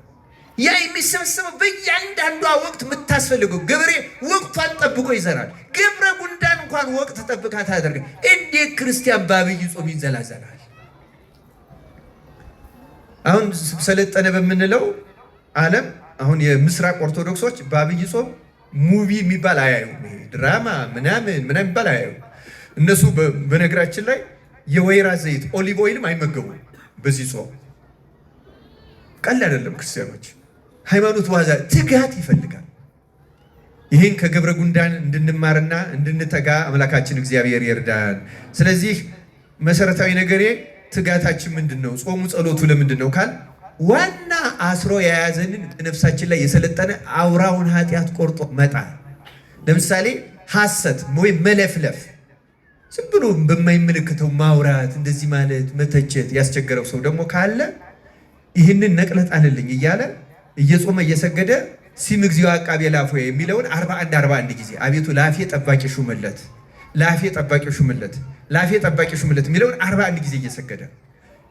ያ የሚሰበሰበው በእያንዳንዷ ወቅት የምታስፈልገው ገበሬ ወቅቷን ጠብቆ ይዘራል። ገብረ ጉንዳን እንኳን ወቅት ጠብቃ ታደርግ። እንዴት ክርስቲያን በአብይ ጾም ይንዘላዘላል? አሁን ሰለጠነ በምንለው ዓለም አሁን የምስራቅ ኦርቶዶክሶች በአብይ ጾም ሙቪ የሚባል አያዩ፣ ድራማ ምናምን የሚባል አያዩ። እነሱ በነገራችን ላይ የወይራ ዘይት ኦሊቭ ኦይልም አይመገቡም። በዚህ ጾም ቀላል አይደለም ክርስቲያኖች። ሃይማኖት ዋዛ ትጋት ይፈልጋል። ይህን ከገብረ ጉንዳን እንድንማርና እንድንተጋ አምላካችን እግዚአብሔር ይርዳን። ስለዚህ መሰረታዊ ነገሬ ትጋታችን ምንድነው? ጾሙ ጸሎቱ ለምንድነው ካል ዋና አስሮ የያዘንን በነፍሳችን ላይ የሰለጠነ አውራውን ኃጢአት ቆርጦ መጣል። ለምሳሌ ሐሰት ወይ መለፍለፍ፣ ዝም ብሎ በማይመለከተው ማውራት፣ እንደዚህ ማለት መተቸት ያስቸገረው ሰው ደግሞ ካለ ይህንን ነቅለጥ አለልኝ እያለ እየጾመ እየሰገደ ሲም እግዚኦ አቃቤ ላፎ የሚለውን 41 ጊዜ አቤቱ ላፌ ጠባቂ ሹምለት፣ ላፌ ጠባቂ ሹምለት፣ ላፌ ጠባቂ ሹምለት የሚለውን 41 ጊዜ እየሰገደ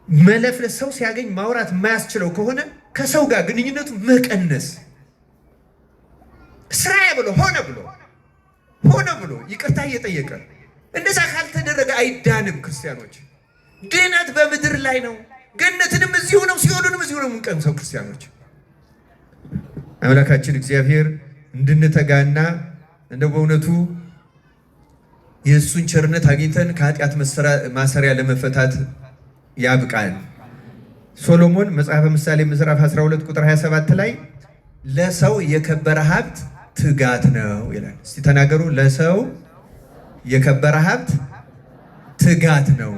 መለፍለፍ። ሰው ሲያገኝ ማውራት የማያስችለው ከሆነ ከሰው ጋር ግንኙነቱ መቀነስ፣ ስራዬ ብሎ ሆነ ብሎ ይቅርታ እየጠየቀ እንደዛ ካልተደረገ አይዳንም። ክርስቲያኖች ድነት በምድር ላይ ነው፣ ገነትንም እዚሁ ነው፣ ሲኦልንም እዚሁ ነው የምንቀምሰው። ክርስቲያኖች አምላካችን እግዚአብሔር እንድንተጋና እንደው በእውነቱ የእሱን ቸርነት አግኝተን ከኃጢአት ማሰሪያ ለመፈታት ያብቃል። ሶሎሞን መጽሐፈ ምሳሌ ምዕራፍ 12 ቁጥር 27 ላይ ለሰው የከበረ ሀብት ትጋት ነው ይላል። እስቲ ተናገሩ። ለሰው የከበረ ሀብት ትጋት ነው።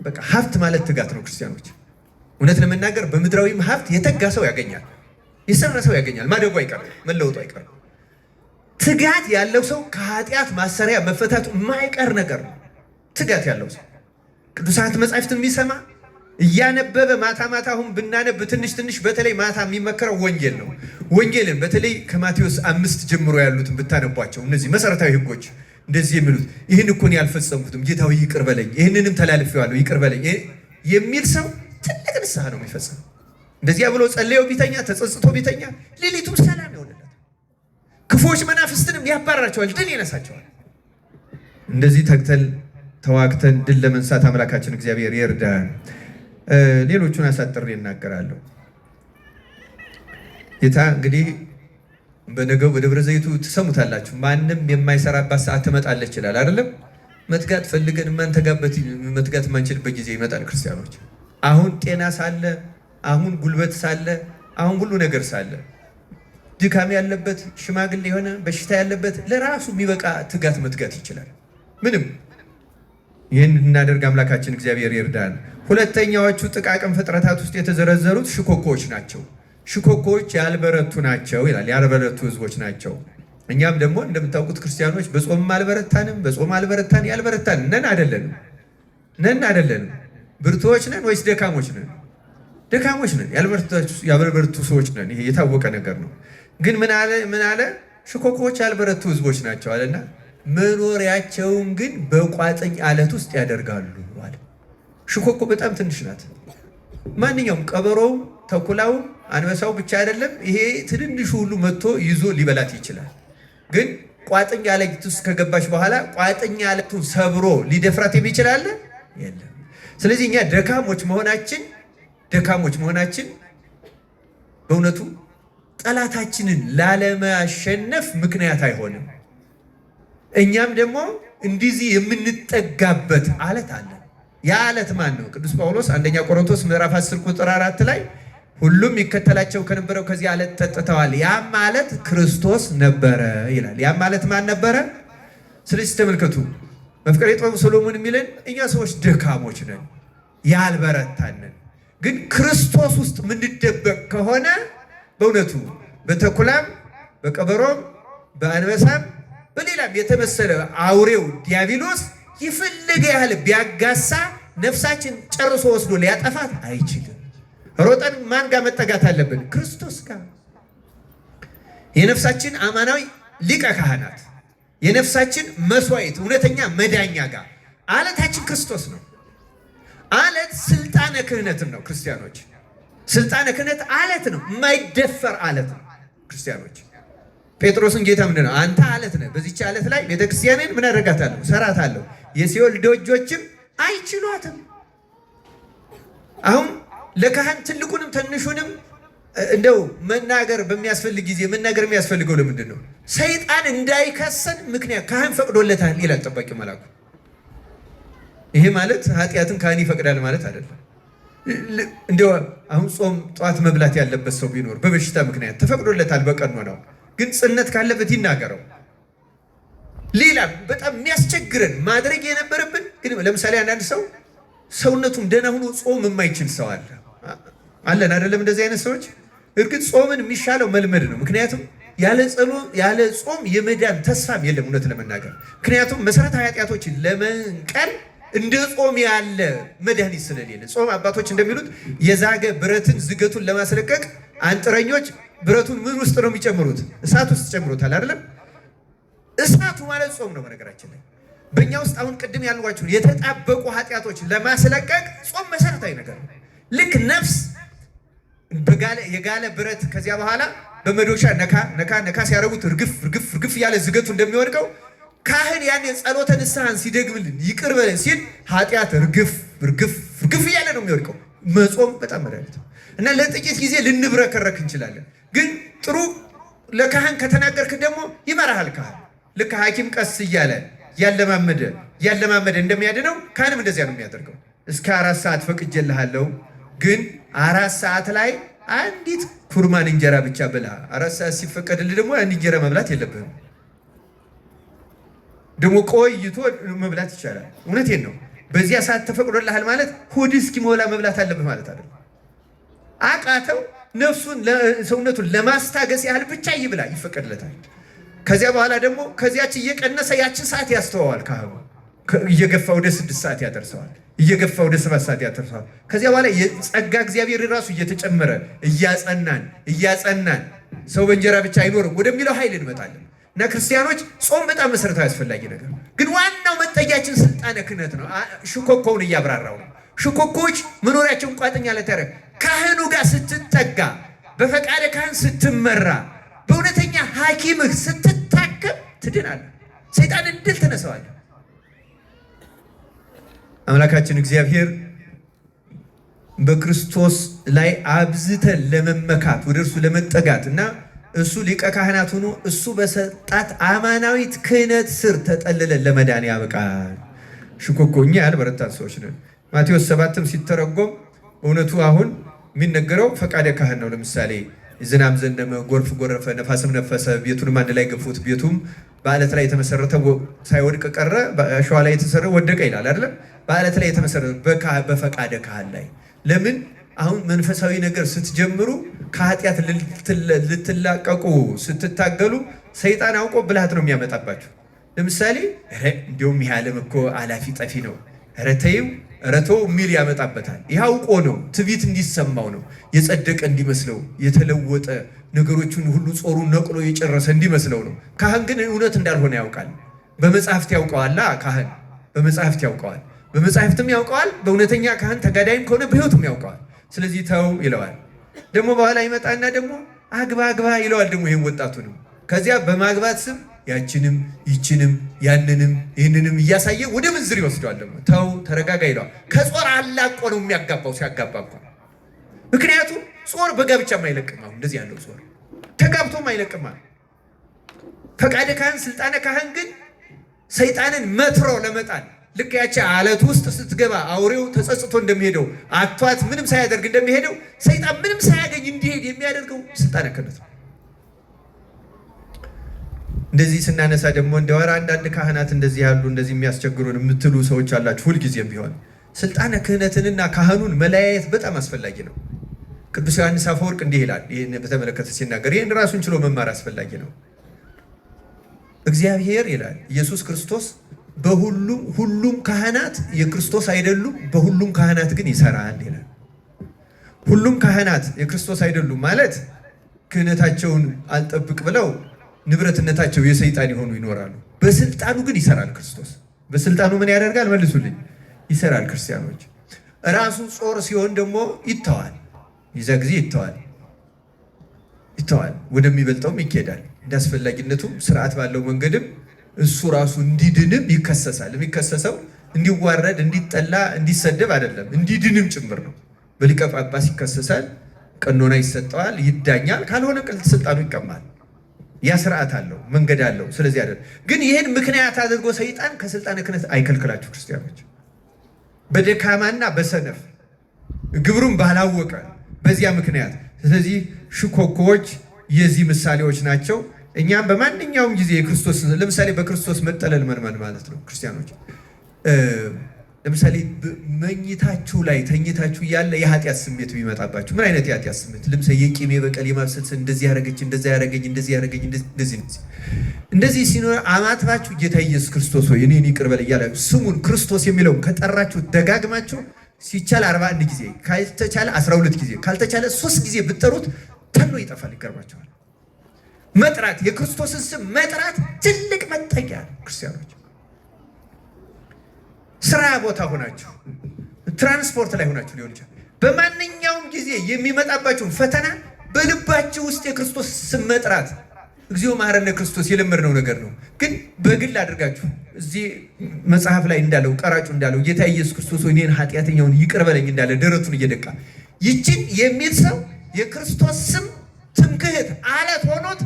በቃ ሀብት ማለት ትጋት ነው። ክርስቲያኖች እውነት ለመናገር በምድራዊም ሀብት የተጋ ሰው ያገኛል፣ የሰራ ሰው ያገኛል። ማደጉ አይቀርም፣ መለወጡ አይቀርም። ትጋት ያለው ሰው ከኃጢአት ማሰሪያ መፈታቱ የማይቀር ነገር ነው። ትጋት ያለው ሰው ቅዱሳት መጻሕፍትን የሚሰማ እያነበበ ማታ አሁን ብናነብ ትንሽ በተለይ ማታ የሚመከረው ወንጌል ነው። ወንጌልን በተለይ ከማቴዎስ 5 ጀምሮ ያሉትን ብታነቧቸው እነዚህ መሰረታዊ ሕጎች እንደዚህ የሚሉት ይህን እኮ እኔ አልፈጸምኩትም ጌታዊ ይቅር በለኝ፣ ይህንንም ተላልፌዋለሁ ይቅር በለኝ የሚል ሰው ትልቅ ንስሐ ነው የሚፈጽም። እንደዚያ ብሎ ጸለየው ቢተኛ ተጸጽቶ ቢተኛ ሌሊቱም ሰላም ይሆንለት፣ ክፉዎች መናፍስትንም ያባራቸዋል፣ ድል ይነሳቸዋል። እንደዚህ ተግተን ተዋግተን ድል ለመንሳት አምላካችን እግዚአብሔር ይርዳን። ሌሎቹን አሳጥሬ እናገራለሁ። ጌታ እንግዲህ በነገው በደብረ ዘይቱ ትሰሙታላችሁ። ማንም የማይሰራባት ሰዓት ትመጣለች ይላል አይደለም? መትጋት ፈልገን መትጋት የማንችልበት ጊዜ ይመጣል። ክርስቲያኖች አሁን ጤና ሳለ፣ አሁን ጉልበት ሳለ፣ አሁን ሁሉ ነገር ሳለ ድካም ያለበት ሽማግሌ የሆነ በሽታ ያለበት ለራሱ የሚበቃ ትጋት መትጋት ይችላል። ምንም ይህን እናደርግ አምላካችን እግዚአብሔር ይርዳን። ሁለተኛዎቹ ጥቃቅን ፍጥረታት ውስጥ የተዘረዘሩት ሽኮኮዎች ናቸው። ሽኮኮዎች ያልበረቱ ናቸው ይላል። ያልበረቱ ህዝቦች ናቸው። እኛም ደግሞ እንደምታውቁት ክርስቲያኖች በጾም አልበረታንም፣ በጾም አልበረታን፣ ያልበረታን ነን አይደለንም? ብርቱዎች ነን ወይስ ደካሞች ነን? ደካሞች ነን። ያልበረቱ ሰዎች ነን። ይሄ የታወቀ ነገር ነው። ግን ምን አለ? ሽኮኮዎች ያልበረቱ ህዝቦች ናቸው አለና መኖሪያቸውን ግን በቋጥኝ አለት ውስጥ ያደርጋሉ አለ። ሽኮኮ በጣም ትንሽ ናት። ማንኛውም ቀበሮው፣ ተኩላው፣ አንበሳው ብቻ አይደለም፣ ይሄ ትንንሹ ሁሉ መጥቶ ይዞ ሊበላት ይችላል። ግን ቋጥኝ አለት ውስጥ ከገባች በኋላ ቋጥኝ አለቱን ሰብሮ ሊደፍራት የሚችል አለ? የለም። ስለዚህ እኛ ደካሞች መሆናችን በእውነቱ ጠላታችንን ላለማሸነፍ ምክንያት አይሆንም። እኛም ደግሞ እንዲዚህ የምንጠጋበት አለት አለ። ያ አለት ማን ነው? ቅዱስ ጳውሎስ አንደኛ ቆሮንቶስ ምዕራፍ 10 ቁጥር 4 ላይ ሁሉም ይከተላቸው ከነበረው ከዚህ አለት ጠጥተዋል፣ ያም አለት ክርስቶስ ነበረ ይላል። ያም አለት ማን ነበረ? ስለዚህ ተመልከቱ፣ መፍቀሬ ጥበብ ሰሎሞን የሚለን እኛ ሰዎች ደካሞች ነን፣ ያልበረታንን። ግን ክርስቶስ ውስጥ የምንደበቅ ከሆነ በእውነቱ በተኩላም በቀበሮም በአንበሳም በሌላም የተመሰለ አውሬው ዲያብሎስ ይፈልግ ያህል ቢያጋሳ ነፍሳችን ጨርሶ ወስዶ ሊያጠፋት አይችልም። ሮጠን ማን ጋር መጠጋት አለብን? ክርስቶስ ጋር። የነፍሳችን አማናዊ ሊቀ ካህናት፣ የነፍሳችን መስዋዕት፣ እውነተኛ መዳኛ ጋር አለታችን ክርስቶስ ነው። አለት ስልጣነ ክህነትም ነው። ክርስቲያኖች ስልጣነ ክህነት አለት ነው፣ የማይደፈር አለት ነው። ክርስቲያኖች ጴጥሮስን ጌታ ምንድን ነው? አንተ አለት ነህ፣ በዚች አለት ላይ ቤተክርስቲያንን ምን አደርጋታለሁ? ሰራታለሁ፣ የሲኦል ደጆችም አይችሏትም። አሁን ለካህን ትልቁንም ትንሹንም እንደው መናገር በሚያስፈልግ ጊዜ መናገር የሚያስፈልገው ለምንድን ነው? ሰይጣን እንዳይከሰን ምክንያት ካህን ፈቅዶለታል ይላል ጠባቂ መልአኩ። ይሄ ማለት ኃጢአትን ካህን ይፈቅዳል ማለት አይደለም። እንደው አሁን ጾም ጠዋት መብላት ያለበት ሰው ቢኖር በበሽታ ምክንያት ተፈቅዶለታል፣ በቀኖ ነው። ግን ጽነት ካለበት ይናገረው። ሌላ በጣም የሚያስቸግረን ማድረግ የነበረብን ግን ለምሳሌ አንዳንድ ሰው ሰውነቱም ደህና ሆኖ ጾም የማይችል ሰው አለን አይደለም? እንደዚህ አይነት ሰዎች እርግጥ ጾምን የሚሻለው መልመድ ነው። ምክንያቱም ያለ ጾም የመዳን ተስፋም የለም እውነት ለመናገር። ምክንያቱም መሰረታዊ ኃጢአቶችን ለመንቀል እንደ ጾም ያለ መድኃኒት ስለሌለ፣ ጾም አባቶች እንደሚሉት የዛገ ብረትን ዝገቱን ለማስለቀቅ አንጥረኞች ብረቱን ምን ውስጥ ነው የሚጨምሩት? እሳት ውስጥ ጨምሩታል አይደለም? እሳቱ ማለት ጾም ነው። በነገራችን ላይ በእኛ ውስጥ አሁን ቅድም ያልኳችሁ የተጣበቁ ኃጢአቶች ለማስለቀቅ ጾም መሰረታዊ ነገር ነው። ልክ ነፍስ የጋለ ብረት ከዚያ በኋላ በመዶሻ ነካ ሲያደርጉት እርግፍ እያለ ዝገቱ እንደሚወድቀው ካህን ያን ጸሎተ ንስሐን ሲደግምልን ይቅር በለን ሲል ኃጢአት እርግፍ እያለ ነው የሚወድቀው። መጾም በጣም መድኃኒት ነው እና ለጥቂት ጊዜ ልንብረከረክ እንችላለን። ግን ጥሩ ለካህን ከተናገርክ ደግሞ ይመራሃል ካህን። ልክ ሐኪም ቀስ እያለ ያለማመደ እንደሚያድነው ካህንም እንደዚያ ነው የሚያደርገው። እስከ 4 ሰዓት ፈቅጄልሃለሁ፣ ግን 4 ሰዓት ላይ አንዲት ኩርማን እንጀራ ብቻ ብላ። 4 ሰዓት ሲፈቀድልህ ደግሞ አንድ እንጀራ መብላት የለብህም። ደግሞ ቆይቶ መብላት ይቻላል። እውነቴን ነው። በዚያ ሰዓት ተፈቅዶልሃል ማለት ሆድ እስኪሞላ መብላት አለብህ ማለት አይደለም። አቃተው ነፍሱን ሰውነቱን ለማስታገስ ያህል ብቻ ይብላ፣ ይፈቀድለታል። ከዚያ በኋላ ደግሞ ከዚያች እየቀነሰ ያችን ሰዓት ያስተዋዋል ካህኑ። እየገፋ ወደ 6 ሰዓት ያደርሰዋል፣ እየገፋ ወደ 7 ሰዓት ያደርሰዋል። ከዚያ በኋላ የጸጋ እግዚአብሔር ራሱ እየተጨመረ እያጸናን ሰው በእንጀራ ብቻ አይኖርም ወደሚለው ኃይል እንመጣለን። እና ክርስቲያኖች ጾም በጣም መሰረታዊ አስፈላጊ ነገር፣ ግን ዋናው መጠጊያችን ስልጣነ ክህነት ነው። ሽኮኮውን እያብራራው ነው። ሽኮኮዎች መኖሪያቸውን ቋጥኛ ለተረክ ካህኑ ጋር ስትጠጋ፣ በፈቃደ ካህን ስትመራ፣ በእውነተኛ ሐኪምህ ስትታከም ትድናለህ። ሰይጣንን ድል ትነሳዋለህ። አምላካችን እግዚአብሔር በክርስቶስ ላይ አብዝተን ለመመካት ወደ እርሱ ለመጠጋት እና እሱ ሊቀ ካህናት ሆኖ እሱ በሰጣት አማናዊት ክህነት ስር ተጠልለን ለመዳን ያበቃል። ሽኮኮ እኛ ያልበረታን ሰዎች ነን። ማቴዎስ 7ም ሲተረጎም እውነቱ አሁን የሚነገረው ፈቃደ ካህን ነው። ለምሳሌ ዝናብ ዘነበ፣ ጎርፍ ጎረፈ፣ ነፋስም ነፈሰ፣ ቤቱንም አንድ ላይ ገፉት፣ ቤቱም በአለት ላይ የተመሰረተ ሳይወድቅ ቀረ፣ በአሸዋ ላይ የተሰራ ወደቀ ይላል አይደለም? በአለት ላይ የተመሰረተ በፈቃደ ካህን ላይ። ለምን አሁን መንፈሳዊ ነገር ስትጀምሩ ከኃጢአት ልትላቀቁ ስትታገሉ ሰይጣን አውቆ ብልሃት ነው የሚያመጣባችሁ። ለምሳሌ እንዲሁም ይህ ዓለም እኮ አላፊ ጠፊ ነው፣ ረተይው ረቶ የሚል ያመጣበታል። ይህ አውቆ ነው፣ ትዕቢት እንዲሰማው ነው፣ የጸደቀ እንዲመስለው፣ የተለወጠ ነገሮችን ሁሉ ጾሩን ነቅሎ የጨረሰ እንዲመስለው ነው። ካህን ግን እውነት እንዳልሆነ ያውቃል። በመጽሐፍት ያውቀዋል። ካህን በመጽሐፍት ያውቀዋል፣ በመጽሐፍትም ያውቀዋል። በእውነተኛ ካህን ተጋዳይም ከሆነ በሕይወቱም ያውቀዋል። ስለዚህ ተው ይለዋል። ደግሞ በኋላ ይመጣና ደግሞ አግባ ይለዋል። ደግሞ ይህን ወጣቱንም ከዚያ በማግባት ስም ያችንም ይችንም ያንንም ይህንንም እያሳየ ወደ ምንዝር ይወስደዋል። ደግሞ ተው ተረጋጋ ይለዋል። ከጾር አላቆ ነው የሚያጋባው ሲያጋባ እንኳ። ምክንያቱም ጾር በጋብቻም አይለቅም። አሁን እንደዚህ ያለው ጾር ተጋብቶም አይለቅም። ፈቃደ ካህን ስልጣነ ካህን ግን ሰይጣንን መትሮ ለመጣል ልክ ያቺ አለት ውስጥ ስትገባ አውሬው ተጸጽቶ እንደሚሄደው አቷት ምንም ሳያደርግ እንደሚሄደው ሰይጣን ምንም ሳያገኝ እንዲሄድ የሚያደርገው ስልጣነ ክህነት ነው። እንደዚህ ስናነሳ ደግሞ እንደወራ አንዳንድ ካህናት እንደዚህ ያሉ እንደዚህ የሚያስቸግሩን የምትሉ ሰዎች አላችሁ። ሁልጊዜም ቢሆን ስልጣነ ክህነትንና ካህኑን መለያየት በጣም አስፈላጊ ነው። ቅዱስ ዮሐንስ አፈወርቅ እንዲህ ይላል፣ ይህን በተመለከተ ሲናገር ይህን ራሱን ችሎ መማር አስፈላጊ ነው። እግዚአብሔር ይላል ኢየሱስ ክርስቶስ ሁሉም ካህናት የክርስቶስ አይደሉም፣ በሁሉም ካህናት ግን ይሰራል ይላል። ሁሉም ካህናት የክርስቶስ አይደሉም ማለት ክህነታቸውን አልጠብቅ ብለው ንብረትነታቸው የሰይጣን የሆኑ ይኖራሉ። በስልጣኑ ግን ይሰራል ክርስቶስ። በስልጣኑ ምን ያደርጋል? መልሱልኝ። ይሰራል። ክርስቲያኖች ራሱ ጾር ሲሆን ደግሞ ይተዋል። ይዛ ጊዜ ይተዋል፣ ወደሚበልጠውም ይኬዳል። እንዳስፈላጊነቱም ስርዓት ባለው መንገድም እሱ ራሱ እንዲድንም ይከሰሳል። የሚከሰሰው እንዲዋረድ፣ እንዲጠላ፣ እንዲሰደብ አይደለም፣ እንዲድንም ጭምር ነው። በሊቀ ጳጳስ ይከሰሳል፣ ቀኖና ይሰጠዋል፣ ይዳኛል። ካልሆነ ስልጣኑ ይቀማል። ያ ስርዓት አለው፣ መንገድ አለው። ስለዚህ አይደል ግን ይህን ምክንያት አድርጎ ሰይጣን ከስልጣነ ክህነት አይከልክላችሁ ክርስቲያኖች። በደካማና በሰነፍ ግብሩን ባላወቀ በዚያ ምክንያት። ስለዚህ ሽኮኮዎች የዚህ ምሳሌዎች ናቸው። እኛም በማንኛውም ጊዜ የክርስቶስ ለምሳሌ በክርስቶስ መጠለል ምን ማለት ነው? ክርስቲያኖች ለምሳሌ መኝታችሁ ላይ ተኝታችሁ ያለ የኃጢአት ስሜት ቢመጣባችሁ ምን አይነት የኃጢአት ስሜት? ለምሳሌ የቂም፣ የበቀል፣ የማብሰልሰል እንደዚህ ያረገች እንደዚህ ያረገኝ እንደዚህ ሲኖር አማትባችሁ ጌታ ኢየሱስ ክርስቶስ ሆይ እኔን ይቅር በል እያላችሁ ስሙን ክርስቶስ የሚለውን ከጠራችሁ ደጋግማችሁ ሲቻል 41 ጊዜ ካልተቻለ 12 ጊዜ ካልተቻለ 3 ጊዜ ብትጠሩት ተሎ ይጠፋል። ይገርማችኋል። መጥራት የክርስቶስን ስም መጥራት ትልቅ መጠጊያ ነው። ክርስቲያኖች ስራ ቦታ ሆናችሁ ትራንስፖርት ላይ ሆናችሁ ሊሆን ይችላል። በማንኛውም ጊዜ የሚመጣባችሁን ፈተና በልባችሁ ውስጥ የክርስቶስ ስም መጥራት እግዚኦ መሐረነ ክርስቶስ የለመድነው ነገር ነው። ግን በግል አድርጋችሁ እዚህ መጽሐፍ ላይ እንዳለው ቀራጩ እንዳለው ጌታ ኢየሱስ ክርስቶስ እኔን ኃጢአተኛውን ይቅር በለኝ እንዳለ ደረቱን እየደቃ ይችን የሚል ሰው የክርስቶስ ስም ትምክህት አለት ሆኖት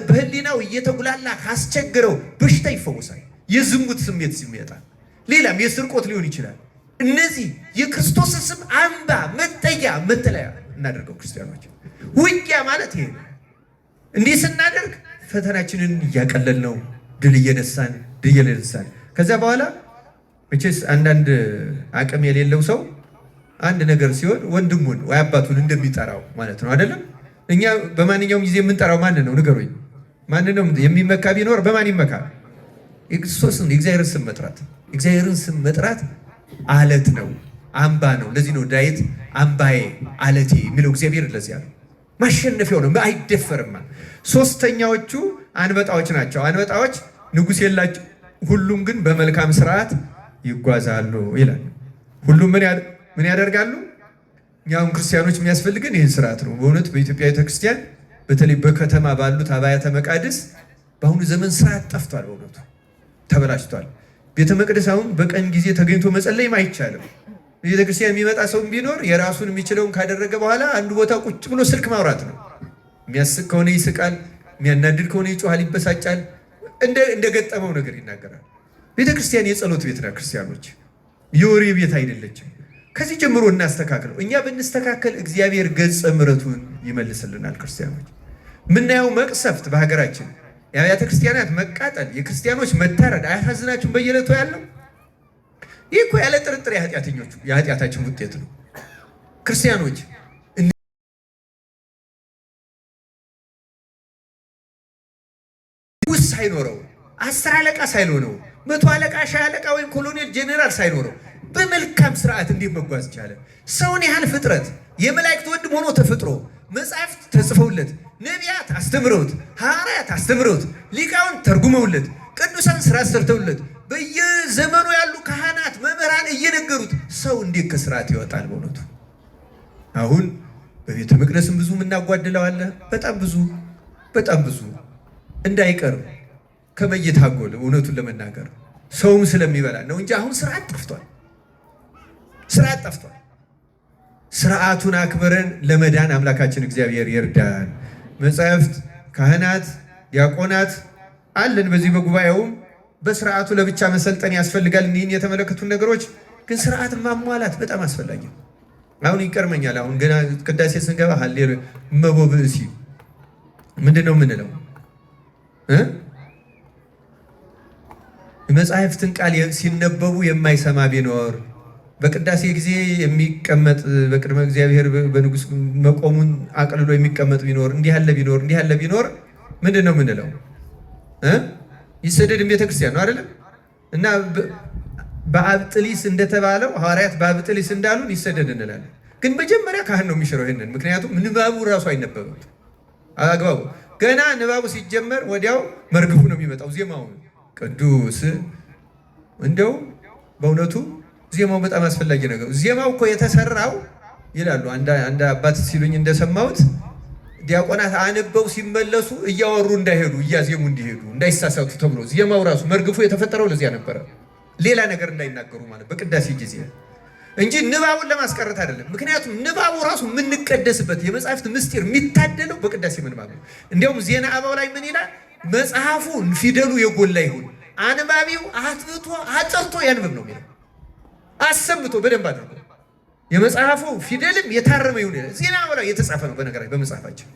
በህሊናው እየተጉላላ ካስቸግረው በሽታ ይፈወሳል። የዝሙት ስሜት ሲመጣል፣ ሌላም የስርቆት ሊሆን ይችላል። እነዚህ የክርስቶስን ስም አምባ፣ መጠጊያ፣ መጠለያ እናደርገው። ክርስቲያኖች ውጊያ ማለት ይሄ ነው። እንዲህ ስናደርግ ፈተናችንን እያቀለል ነው፣ ድል እየነሳን ከዚያ በኋላ መቼስ አንዳንድ አቅም የሌለው ሰው አንድ ነገር ሲሆን ወንድሙን ወይ አባቱን እንደሚጠራው ማለት ነው አይደለም? እኛ በማንኛውም ጊዜ የምንጠራው ማን ነው? ንገሩኝ። ማን ነው የሚመካ? ቢኖር በማን ይመካ? የክርስቶስን የእግዚአብሔርን ስም መጥራት። የእግዚአብሔርን ስም መጥራት አለት ነው፣ አምባ ነው። ለዚህ ነው ዳዊት አምባዬ አለቴ የሚለው። እግዚአብሔር ለዚያ ነው ማሸነፊያው ነው፣ አይደፈርም። ሶስተኛዎቹ አንበጣዎች ናቸው። አንበጣዎች ንጉሥ የላቸው፣ ሁሉም ግን በመልካም ስርዓት ይጓዛሉ ይላል። ሁሉም ምን ያደርጋሉ? እኛም ክርስቲያኖች የሚያስፈልገን ይህን ስርዓት ነው። በእውነት በኢትዮጵያ ቤተክርስቲያን በተለይ በከተማ ባሉት አብያተ መቃድስ በአሁኑ ዘመን ስርዓት ጠፍቷል። በእውነቱ ተበላሽቷል። ቤተ መቅደስ አሁን በቀን ጊዜ ተገኝቶ መጸለይም አይቻልም። ቤተክርስቲያን የሚመጣ ሰው ቢኖር የራሱን የሚችለውን ካደረገ በኋላ አንዱ ቦታ ቁጭ ብሎ ስልክ ማውራት ነው። የሚያስቅ ከሆነ ይስቃል፣ የሚያናድድ ከሆነ ይጮሃል፣ ይበሳጫል፣ እንደገጠመው ነገር ይናገራል። ቤተክርስቲያን የጸሎት ቤት ናት። ክርስቲያኖች የወሬ ቤት አይደለችም። ከዚህ ጀምሮ እናስተካክለው። እኛ ብንስተካከል እግዚአብሔር ገጸ ምሕረቱን ይመልስልናል። ክርስቲያኖች ምናየው መቅሰፍት በሀገራችን የአብያተ ክርስቲያናት መቃጠል፣ የክርስቲያኖች መታረድ አያሳዝናችሁም? በየዕለቱ ያለው ይህ እኮ ያለ ጥርጥር የኃጢአታችን ውጤት ነው። ክርስቲያኖች ንጉሥ ሳይኖረው 10 አለቃ ሳይኖረው 100 አለቃ፣ 10 አለቃ ወይም ኮሎኔል ጄኔራል ሳይኖረው በመልካም ስርዓት እንዴት መጓዝ ቻለ? ሰውን ያህል ፍጥረት የመላእክት ወንድም ሆኖ ተፈጥሮ መጻሕፍት ተጽፈውለት፣ ነቢያት አስተምረውት፣ ሐዋርያት አስተምረውት፣ ሊቃውንት ተርጉመውለት፣ ቅዱሳን ስራ ሰርተውለት፣ በየዘመኑ ያሉ ካህናት መምህራን እየነገሩት ሰው እንዴት ከስርዓት ይወጣል? በእውነቱ አሁን በቤተ መቅደስም ብዙ የምናጓድለው አለ። በጣም ብዙ እንዳይቀር ከመየታጎል እውነቱን ለመናገር ሰውም ስለሚበላ ነው እንጂ አሁን ስርዓት ጠፍቷል። ስርዓቱን አክብረን ለመዳን አምላካችን እግዚአብሔር ይርዳን። መጻሕፍት፣ ካህናት፣ ዲያቆናት አለን። በዚህ በጉባኤውም በስርዓቱ ለብቻ መሰልጠን ያስፈልጋል። እኒህን የተመለከቱ ነገሮች ግን ስርዓትን ማሟላት በጣም አስፈላጊ ነው። አሁን ይቀርመኛል። አሁን ገና ቅዳሴ ስንገባ ሃሌሉያ እመቦ ብእሲ ምንድን ነው የምንለው? መጻሕፍትን ቃል ሲነበቡ የማይሰማ ቢኖር፣ በቅዳሴ ጊዜ የሚቀመጥ በቅድመ እግዚአብሔር በንጉሥ መቆሙን አቅልሎ የሚቀመጥ ቢኖር፣ እንዲህ ያለ ቢኖር ምንድን ነው የምንለው? ይሰደድም ቤተክርስቲያን ነው አይደለም? እና በአብጥሊስ እንደተባለው ሐዋርያት በአብጥሊስ እንዳሉን ይሰደድ እንላለን። ግን መጀመሪያ ካህን ነው የሚሽረው ይሄንን። ምክንያቱም ንባቡ ራሱ አይነበብም አግባቡ። ገና ንባቡ ሲጀመር ወዲያው መርግፉ ነው የሚመጣው። ዜማው ቅዱስ እንደው በእውነቱ ዜማው በጣም አስፈላጊ ነገር። ዜማው እኮ የተሰራው ይላሉ አንድ አባት ሲሉኝ እንደሰማሁት ዲያቆናት አንበው ሲመለሱ እያወሩ እንዳይሄዱ እያዜሙ እንዲሄዱ እንዳይሳሳቱ ተብሎ ዜማው ራሱ መርግፉ የተፈጠረው ለዚያ ነበረ። ሌላ ነገር እንዳይናገሩ ማለት በቅዳሴ ጊዜ እንጂ ንባቡን ለማስቀረት አይደለም። ምክንያቱም ንባቡ ራሱ የምንቀደስበት የመጽሐፍት ምስጢር የሚታደለው በቅዳሴ ምንባብ ነው። እንዲያውም ዜና አበው ላይ ምን ይላል? መጽሐፉ ፊደሉ የጎላ ይሁን፣ አንባቢው አጥርቶ ያንብብ ነው የሚለው። አሰምቶ በደንብ አድርጎ የመጽሐፉ ፊደልም የታረመ ይሁን ዜና ብላ የተጻፈ ነው በነገራችን በመጽሐፋችን።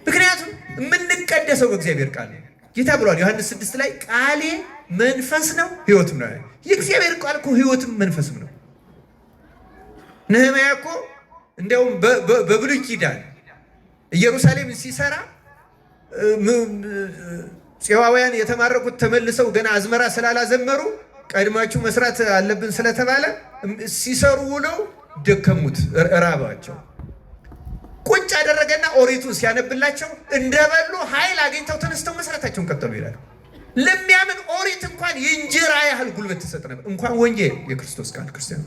ምክንያቱም የምንቀደሰው በእግዚአብሔር ቃል ነው። ጌታ ብሏል ዮሐንስ 6 ላይ ቃሌ መንፈስ ነው ሕይወትም ነው። የእግዚአብሔር ቃል እኮ ሕይወትም መንፈስም ነው። ነህምያ እኮ እንደውም በብሉይ ኪዳን ኢየሩሳሌም ሲሰራ ጽዋውያን የተማረኩት ተመልሰው ገና አዝመራ ስላላዘመሩ ቀድማችሁ መስራት አለብን ስለተባለ ሲሰሩ ውለው ደከሙት፣ ራባቸው። ቁጭ አደረገና ኦሪቱን ሲያነብላቸው እንደበሉ ኃይል አግኝተው ተነስተው መስራታቸውን ቀጠሉ ይላል። ለሚያምን ኦሪት እንኳን የእንጀራ ያህል ጉልበት ተሰጠ ነበር። እንኳን ወንጌል የክርስቶስ ቃል ክርስቲያን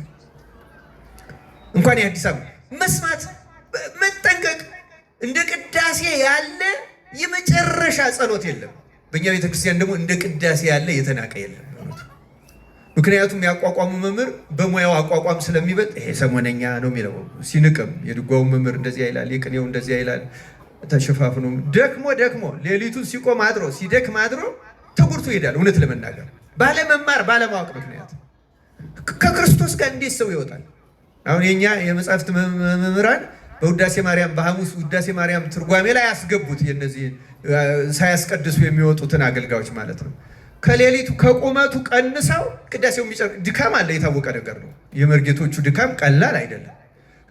እንኳን የአዲስ አበባ መስማት መጠንቀቅ። እንደ ቅዳሴ ያለ የመጨረሻ ጸሎት የለም። በእኛ ቤተክርስቲያን ደግሞ እንደ ቅዳሴ ያለ የተናቀ የለም። ምክንያቱም ያቋቋሙ መምህር በሙያው አቋቋም ስለሚበልጥ ይሄ ሰሞነኛ ነው የሚለው ሲንቅም፣ የድጓው መምህር እንደዚያ ይላል፣ የቅኔው እንደዚያ ይላል። ተሸፋፍኖ ደክሞ ሌሊቱን ሲቆም አድሮ ሲደክም አድሮ ተጉርቶ ይሄዳል። እውነት ለመናገር ባለመማር ባለማወቅ ምክንያት ከክርስቶስ ጋር እንዴት ሰው ይወጣል? አሁን የኛ የመጻሕፍት መምህራን በውዳሴ ማርያም በሐሙስ ውዳሴ ማርያም ትርጓሜ ላይ ያስገቡት የነዚህ ሳያስቀድሱ የሚወጡትን አገልጋዮች ማለት ነው። ከሌሊቱ ከቁመቱ ቀንሰው ቅዳሴው የሚጨርስ ድካም አለ፣ የታወቀ ነገር ነው። የመርጌቶቹ ድካም ቀላል አይደለም።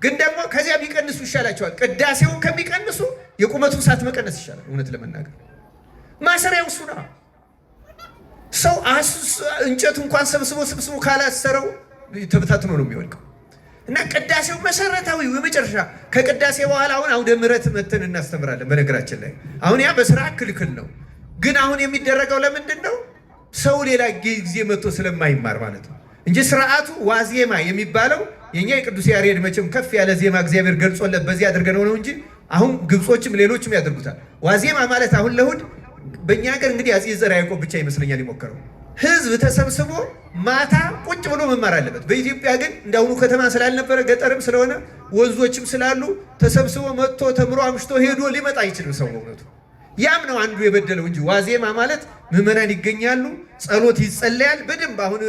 ግን ደግሞ ከዚያ ቢቀንሱ ይሻላቸዋል። ቅዳሴውን ከሚቀንሱ የቁመቱን ሰዓት መቀነስ ይሻላል። እውነት ለመናገር ማሰሪያው እሱ ነው። ሰው እንጨት እንኳን ሰብስቦ ካላሰረው ተበታትኖ ነው የሚወድቀው። እና ቅዳሴው መሰረታዊ የመጨረሻ ከቅዳሴ በኋላ አሁን አውደ ምሕረት መተን እናስተምራለን። በነገራችን ላይ አሁን ያ በስራ ክልክል ነው። ግን አሁን የሚደረገው ለምንድን ነው? ሰው ሌላ ጊዜ መጥቶ ስለማይማር ማለት ነው እንጂ ስርዓቱ ዋዜማ የሚባለው የኛ የቅዱስ ያሬድ መቼም ከፍ ያለ ዜማ እግዚአብሔር ገልጾለት በዚህ አድርገነው ነው እንጂ አሁን ግብጾችም ሌሎችም ያደርጉታል። ዋዜማ ማለት አሁን ለእሑድ በእኛ ሀገር እንግዲህ አፄ ዘርዓ ያዕቆብ ብቻ ይመስለኛል የሞከረው። ህዝብ ተሰብስቦ ማታ ቁጭ ብሎ መማር አለበት። በኢትዮጵያ ግን እንዳሁኑ ከተማ ስላልነበረ ገጠርም ስለሆነ ወንዞችም ስላሉ ተሰብስቦ መጥቶ ተምሮ አምሽቶ ሄዶ ሊመጣ አይችልም ሰው በእውነቱ። ያም ነው አንዱ የበደለው እንጂ ዋዜማ ማለት ምዕመናን ይገኛሉ፣ ጸሎት ይጸለያል በደንብ። አሁን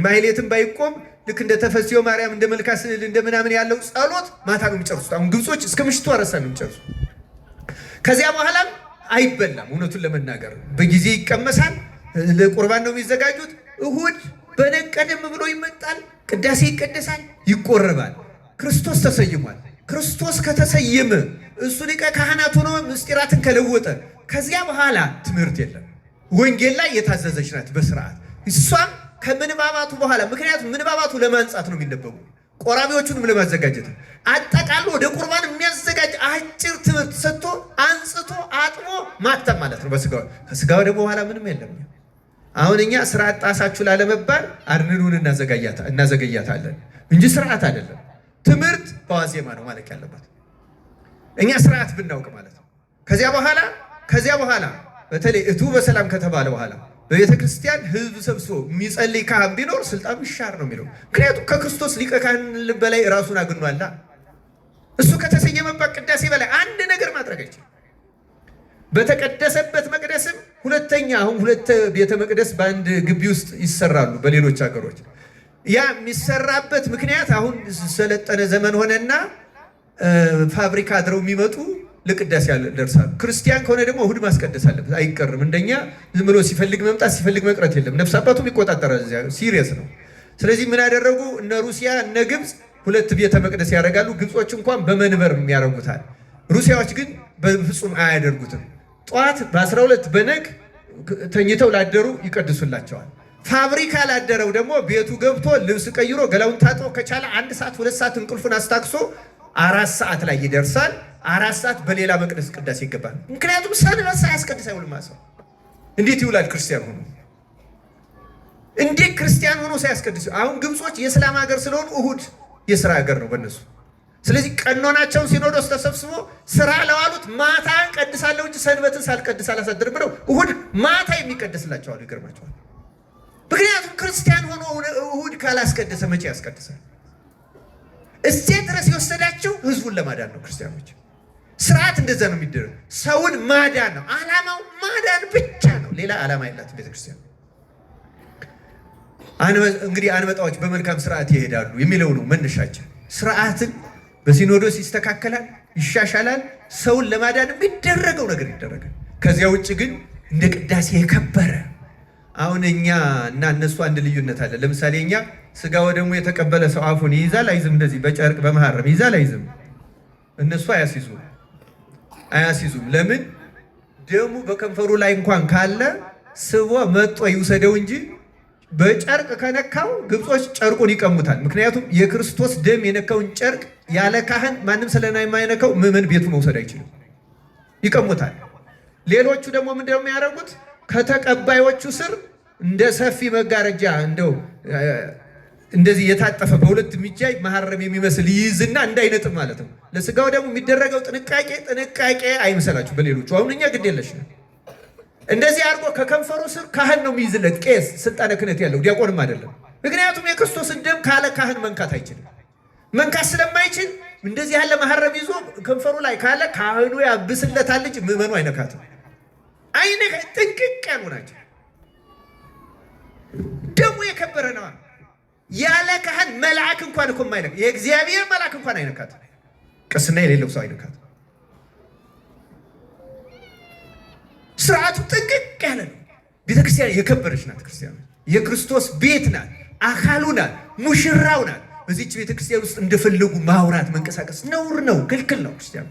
ማህሌትም ባይቆም ልክ እንደ ተፈስዮ ማርያም እንደ መልካ ስዕል እንደ ምናምን ያለው ጸሎት ማታ ነው የሚጨርሱት። አሁን ግብጾች እስከ ምሽቱ አረሳ ነው የሚጨርሱት። ከዚያ በኋላም አይበላም። እውነቱን ለመናገር በጊዜ ይቀመሳል። ለቁርባን ነው የሚዘጋጁት። እሁድ በነቀደም ብሎ ይመጣል፣ ቅዳሴ ይቀደሳል፣ ይቆረባል። ክርስቶስ ተሰይሟል። ክርስቶስ ከተሰየመ እሱ ሊቀ ካህናት ሆኖ ምስጢራትን ከለወጠ ከዚያ በኋላ ትምህርት የለም። ወንጌል ላይ የታዘዘች ናት በስርዓት እሷም ከምንባባቱ በኋላ። ምክንያቱም ምንባባቱ ለማንጻት ነው የሚነበቡ፣ ቆራቢዎቹንም ለማዘጋጀት አጠቃሎ ወደ ቁርባን የሚያዘጋጅ አጭር ትምህርት ሰጥቶ አንጽቶ አጥቦ ማተም ማለት ነው በስጋው። ከስጋው ደግሞ በኋላ ምንም የለም። አሁን እኛ ስርዓት ጣሳችሁ ላለመባል አድንኑን እናዘገያታለን እንጂ ስርዓት አይደለም። ትምህርት በዋዜማ ነው ማለቅ ያለባት። እኛ ስርዓት ብናውቅ ማለት ነው። ከዚያ በኋላ በተለይ እቱ በሰላም ከተባለ በኋላ በቤተ ክርስቲያን ህዝብ ሰብስቦ የሚጸልይ ካህን ቢኖር ስልጣኑ ይሻር ነው የሚለው። ምክንያቱም ከክርስቶስ ሊቀ ካህን በላይ ራሱን አግኗላ። እሱ ከተሰየመባት ቅዳሴ በላይ አንድ ነገር ማድረግ አይችልም። በተቀደሰበት መቅደስም አሁን ሁለት ቤተ መቅደስ በአንድ ግቢ ውስጥ ይሰራሉ በሌሎች ሀገሮች። ያ የሚሰራበት ምክንያት አሁን ሰለጠነ ዘመን ሆነና ፋብሪካ አድረው የሚመጡ ለቅዳሴ ያደርሳሉ። ክርስቲያን ከሆነ ደግሞ እሁድ ማስቀደስ አለበት፣ አይቀርም። እንደኛ ዝም ብሎ ሲፈልግ መምጣት ሲፈልግ መቅረት የለም። ነፍስ አባቱም ይቆጣጠራል። ሲሪየስ ነው። ስለዚህ ምን ያደረጉ እነ ሩሲያ እነ ግብፅ ሁለት ቤተ መቅደስ ያደርጋሉ። ግብጾች እንኳን በመንበር የሚያደርጉታል። ሩሲያዎች ግን በፍጹም አያደርጉትም። ጠዋት በ12 በነግ ተኝተው ላደሩ ይቀድሱላቸዋል። ፋብሪካ ላደረው ደግሞ ቤቱ ገብቶ ልብስ ቀይሮ ገላውን ታጥቦ ከቻለ 1 ሰዓት 2 ሰዓት እንቅልፉን አስታክሶ 4 ሰዓት ላይ ይደርሳል። 4 ሰዓት በሌላ መቅደስ ቅዳሴ ይገባል። ምክንያቱም ሰንበት ሳያስቀድስ አይውልም። ሰው እንዴት ይውላል? ክርስቲያን ሆኖ እንዴት ክርስቲያን ሆኖ ሳያስቀድስ? አሁን ግብጾች የእስላም ሀገር ስለሆኑ እሁድ የስራ ሀገር ነው በእነሱ። ስለዚህ ቀኖናቸውን ሲኖዶስ ተሰብስቦ ስራ ለዋሉት ማታ ቀድሳለሁ እንጂ ሰንበትን ሳልቀድስ አላሳድርም ብለው እሁድ ማታ የሚቀድስላቸዋል። ይገርማቸዋል። ምክንያቱም ክርስቲያን ሆኖ እሁድ ካላስቀደሰ መቼ ያስቀድሳል? እዚያ ድረስ የወሰዳቸው ህዝቡን ለማዳን ነው። ክርስቲያኖች ስርዓት እንደዛ ነው የሚደረግ። ሰውን ማዳን ነው ዓላማው፣ ማዳን ብቻ ነው። ሌላ ዓላማ የላትም ቤተክርስቲያን። እንግዲህ አንበጣዎች በመልካም ስርዓት ይሄዳሉ የሚለው ነው መነሻችን። ስርዓትን በሲኖዶስ ይስተካከላል፣ ይሻሻላል። ሰውን ለማዳን የሚደረገው ነገር ይደረጋል። ከዚያ ውጭ ግን እንደ ቅዳሴ የከበረ አሁን እኛ እና እነሱ አንድ ልዩነት አለ። ለምሳሌ እኛ ስጋ ወደሙ የተቀበለ ሰው አፉን ይይዛል አይዝም? እንደዚህ በጨርቅ በመሐረም ይይዛል አይዝም? እነሱ አያስይዙም። ለምን? ደሙ በከንፈሩ ላይ እንኳን ካለ ስቦ መጦ ይውሰደው እንጂ በጨርቅ ከነካው ግብጾች ጨርቁን ይቀሙታል። ምክንያቱም የክርስቶስ ደም የነካውን ጨርቅ ያለ ካህን ማንም ስለማይነካው ምዕመን ቤቱ መውሰድ አይችልም፣ ይቀሙታል። ሌሎቹ ደግሞ ምንድነው የሚያደርጉት? ከተቀባዮቹ ስር እንደ ሰፊ መጋረጃ እንደዚህ የታጠፈ በሁለት የሚጃይ መሐረም የሚመስል ይይዝና እንዳይነጥብ ማለት ነው። ለስጋው ደግሞ የሚደረገው ጥንቃቄ አይመስላችሁ። በሌሎቹ አሁን እኛ ግድ የለሽ ነው። እንደዚህ አድርጎ ከከንፈሩ ስር ካህን ነው የሚይዝለት፣ ቄስ ስልጣነ ክህነት ያለው ዲያቆንም አይደለም። ምክንያቱም የክርስቶስን ደም ካለ ካህን መንካት አይችልም። መንካት ስለማይችል እንደዚህ ያለ መሐረም ይዞ ከንፈሩ ላይ ካለ ካህኑ ያብስለታል እንጂ ምዕመኑ አይነካትም። ጥንቅቅ ያሉ ናቸው። ደሙ የከበረ ነዋ። ያለ ካህን መልአክ እንኳን እኮ የማይነካ የእግዚአብሔር መልአክ እንኳን አይነካት። ቅስና የሌለው ሰው አይነካት። ስርዓቱ ጥንቅቅ ያለ ነው። ቤተክርስቲያን የከበረች ናት። ክርስቲያን የክርስቶስ ቤት ናት፣ አካሉ ናት፣ ሙሽራው ናት። በዚች ቤተክርስቲያን ውስጥ እንደፈለጉ ማውራት መንቀሳቀስ ነውር ነው፣ ክልክል ነው። ክርስቲያን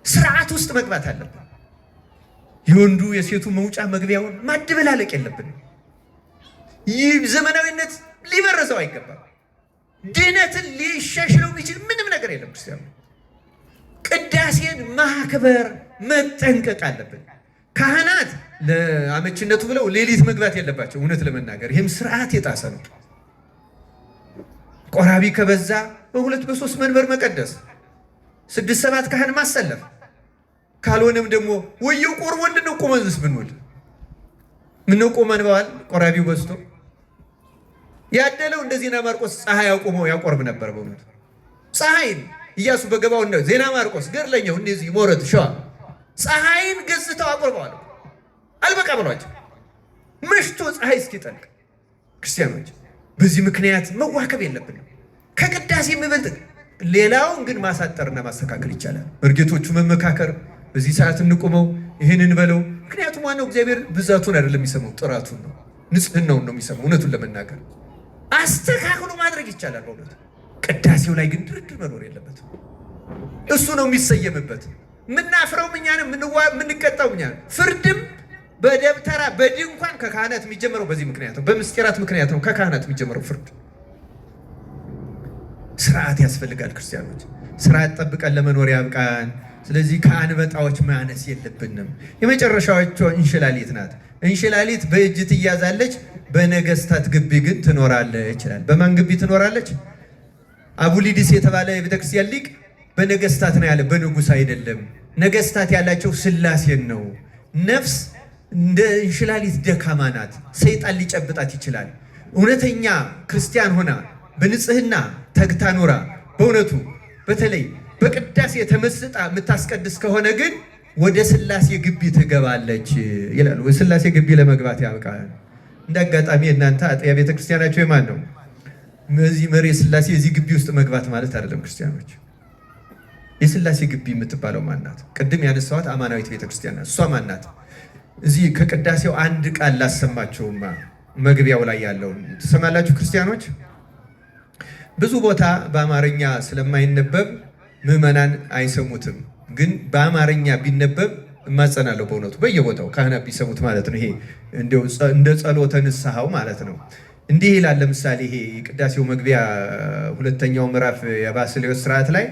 ስርዓት ውስጥ መግባት አለብን። የወንዱ የሴቱ መውጫ መግቢያውን ማደበላለቅ የለብንም። ይህ ዘመናዊነት ሊበረዘው አይገባም። ድነትን ሊሻሽለው የሚችል ምንም ነገር የለም። ክርስቲያኑ ቅዳሴን ማክበር መጠንቀቅ አለብን። ካህናት ለአመችነቱ ብለው ሌሊት መግባት የለባቸው። እውነት ለመናገር ይህም ስርዓት የጣሰ ነው። ቆራቢ ከበዛ በሁለት በሶስት መንበር መቀደስ፣ 6-7 ካህን ማሰለፍ፣ ካልሆነም ደግሞ ወየው ቆርቦ እንድነው ቆመንስ ብንውል ምነው ቆመን በዋል ቆራቢው በዝቶ ያደለው እንደ ዜና ማርቆስ ፀሐይ አቁሞ ያቆርብ ነበር። በእውነቱ ፀሐይን ኢያሱ በገባው እንደ ዜና ማርቆስ ገርለኛው እንደዚህ ሞረት ሸዋ ፀሐይን ገዝተው አቆርበዋል። አልበቃ ብሏቸው መሽቶ ፀሐይ እስኪጠልቅ። ክርስቲያኖች በዚህ ምክንያት መዋከብ የለብንም። ከቅዳሴ የሚበልጥ ሌላውን ግን ማሳጠርና ማስተካከል ይቻላል። እርጌቶቹ መመካከር፣ በዚህ ሰዓት እንቁመው፣ ይህንን በለው። ምክንያቱም ዋናው እግዚአብሔር ብዛቱን አይደለም የሚሰማው፣ ጥራቱን ነው፣ ንጽህናውን ነው የሚሰማው። እውነቱን ለመናገር አስተካክሎ ማድረግ ይቻላል። በእውነቱ ቅዳሴው ላይ ግን ድርድር መኖር የለበትም። እሱ ነው የሚሰየምበት። ምናፍረው እኛ ነን፣ የምንቀጣው እኛ ነን። ፍርድም በደብተራ በድንኳን ከካህናት የሚጀምረው በዚህ ምክንያት ነው፣ በምስጢራት ምክንያት ነው ከካህናት የሚጀምረው ፍርድ። ስርዓት ያስፈልጋል። ክርስቲያኖች ስርዓት ጠብቀን ለመኖር ያብቃን። ስለዚህ ከአንበጣዎች ማነስ የለብንም። የመጨረሻዎቿ እንሽላሊት ናት። እንሽላሊት በእጅ ትያዛለች፣ በነገስታት ግቢ ግን ትኖራለች ይችላል። በማን ግቢ ትኖራለች? አቡሊዲስ የተባለ የቤተክርስቲያን ሊቅ በነገስታት ነው ያለ፣ በንጉስ አይደለም። ነገስታት ያላቸው ስላሴን ነው። ነፍስ እንደ እንሽላሊት ደካማ ናት፣ ሰይጣን ሊጨብጣት ይችላል። እውነተኛ ክርስቲያን ሆና በንጽህና ተግታ ኖራ በእውነቱ በተለይ በቅዳሴ ተመስጣ የምታስቀድስ ከሆነ ግን ወደ ስላሴ ግቢ ትገባለች ይላሉ። ወደ ስላሴ ግቢ ለመግባት ያብቃል። እንደ አጋጣሚ እናንተ አጥቢያ ቤተክርስቲያናቸው የማን ነው? እዚህ መሪ ስላሴ እዚህ ግቢ ውስጥ መግባት ማለት አይደለም። ክርስቲያኖች የስላሴ ግቢ የምትባለው ማናት? ቅድም ያነሳኋት አማናዊት ቤተክርስቲያን ናት። እሷ ማናት? እዚህ ከቅዳሴው አንድ ቃል ላሰማችሁማ፣ መግቢያው ላይ ያለውን ትሰማላችሁ ክርስቲያኖች። ብዙ ቦታ በአማርኛ ስለማይነበብ ምዕመናን አይሰሙትም። ግን በአማርኛ ቢነበብ እማጸናለሁ በእውነቱ በየቦታው ካህናት ቢሰሙት ማለት ነው። ይሄ እንደ ጸሎተ ንስሐው ማለት ነው። እንዲህ ይላል። ለምሳሌ ይሄ የቅዳሴው መግቢያ ሁለተኛው ምዕራፍ የባስልዮስ ስርዓት ላይ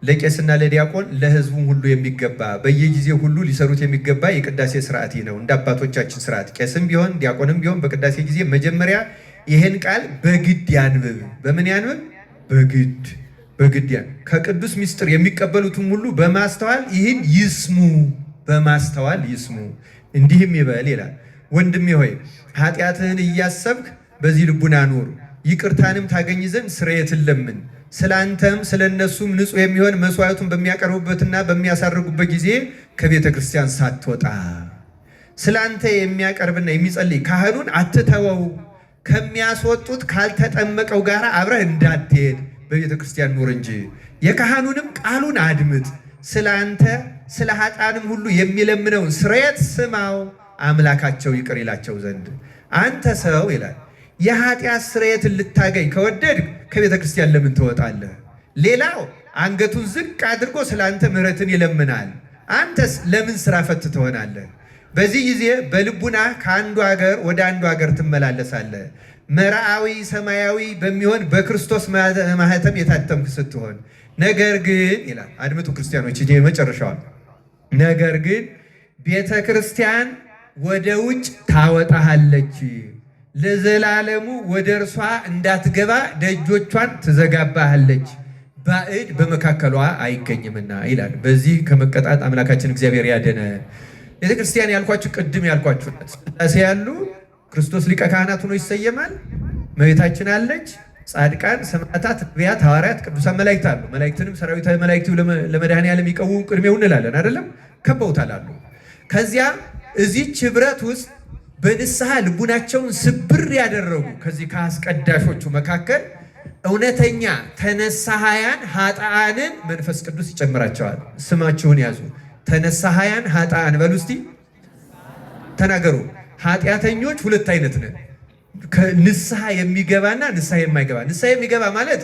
ለቄስና ለዲያቆን ለሕዝቡም ሁሉ የሚገባ በየጊዜው ሁሉ ሊሰሩት የሚገባ የቅዳሴ ስርዓት ነው። እንደ አባቶቻችን ስርዓት ቄስም ቢሆን ዲያቆንም ቢሆን በቅዳሴ ጊዜ መጀመሪያ ይህን ቃል በግድ ያንብብ። በምን ያንብብ? በግድ ያንብብ። ከቅዱስ ምስጢር የሚቀበሉትም ሁሉ በማስተዋል ይህን ይስሙ፣ በማስተዋል ይስሙ። እንዲህም ይበል ይላል፣ ወንድሜ ሆይ ኃጢአትህን እያሰብክ በዚህ ልቡና ኑር፣ ይቅርታንም ታገኝ ዘንድ ስርየትን ለምን። ስለ አንተም ስለ እነሱም ንጹሕ የሚሆን መስዋዕቱን በሚያቀርቡበትና በሚያሳርጉበት ጊዜ ከቤተ ክርስቲያን ሳትወጣ ስለ አንተ የሚያቀርብና የሚጸልይ ካህኑን አትተወው። ከሚያስወጡት ካልተጠመቀው ጋር አብረህ እንዳትሄድ በቤተ ክርስቲያን ኑር እንጂ የካህኑንም ቃሉን አድምጥ፣ ስለ አንተ ስለ ኃጥአንም ሁሉ የሚለምነውን ስርየት ስማው፣ አምላካቸው ይቅር ይላቸው ዘንድ። አንተ ሰው ይላል የኃጢአት ስርየትን ልታገኝ ከወደድ ከቤተ ክርስቲያን ለምን ትወጣለህ? ሌላው አንገቱን ዝቅ አድርጎ ስለ አንተ ምሕረትን ይለምናል፣ አንተስ ለምን ስራ ፈት ትሆናለህ? በዚህ ጊዜ በልቡና ከአንዱ ሀገር ወደ አንዱ ሀገር ትመላለሳለህ። መርዓዊ ሰማያዊ በሚሆን በክርስቶስ ማህተም የታተምክ ስትሆን፣ ነገር ግን ይላል አድምጡ ክርስቲያኖች፣ ይሄ መጨረሻው። ነገር ግን ቤተ ክርስቲያን ወደ ውጭ ታወጣሃለች፣ ለዘላለሙ ወደ እርሷ እንዳትገባ ደጆቿን ትዘጋባሃለች፣ ባዕድ በመካከሏ አይገኝምና ይላል። በዚህ ከመቀጣት አምላካችን እግዚአብሔር ያደነ። ቤተ ክርስቲያን ያልኳችሁ ቅድም ያልኳችሁ ሥላሴ ያሉ ክርስቶስ ሊቀ ካህናት ሆኖ ይሰየማል። እመቤታችን አለች፣ ጻድቃን፣ ሰማዕታት፣ ነቢያት፣ ሐዋርያት፣ ቅዱሳን መላእክት አሉ። መላእክትንም ሰራዊተ መላእክቱ ለመድኃኔዓለም ይቀውሙ ቅድሜው እንላለን አይደለም? ከበውታል አሉ። ከዚያ እዚህች ህብረት ውስጥ በንስሐ ልቡናቸውን ስብር ያደረጉ ከዚህ ከአስቀዳሾቹ መካከል እውነተኛ ተነሳሃያን ኃጥአንን መንፈስ ቅዱስ ይጨምራቸዋል። ስማችሁን ያዙ። ተነሳሃያን ኃጥአን በሉ እስቲ ተናገሩ። ኃጢአተኞች ሁለት አይነት ነን። ንስሐ የሚገባና ንስሐ የማይገባ። ንስሐ የሚገባ ማለት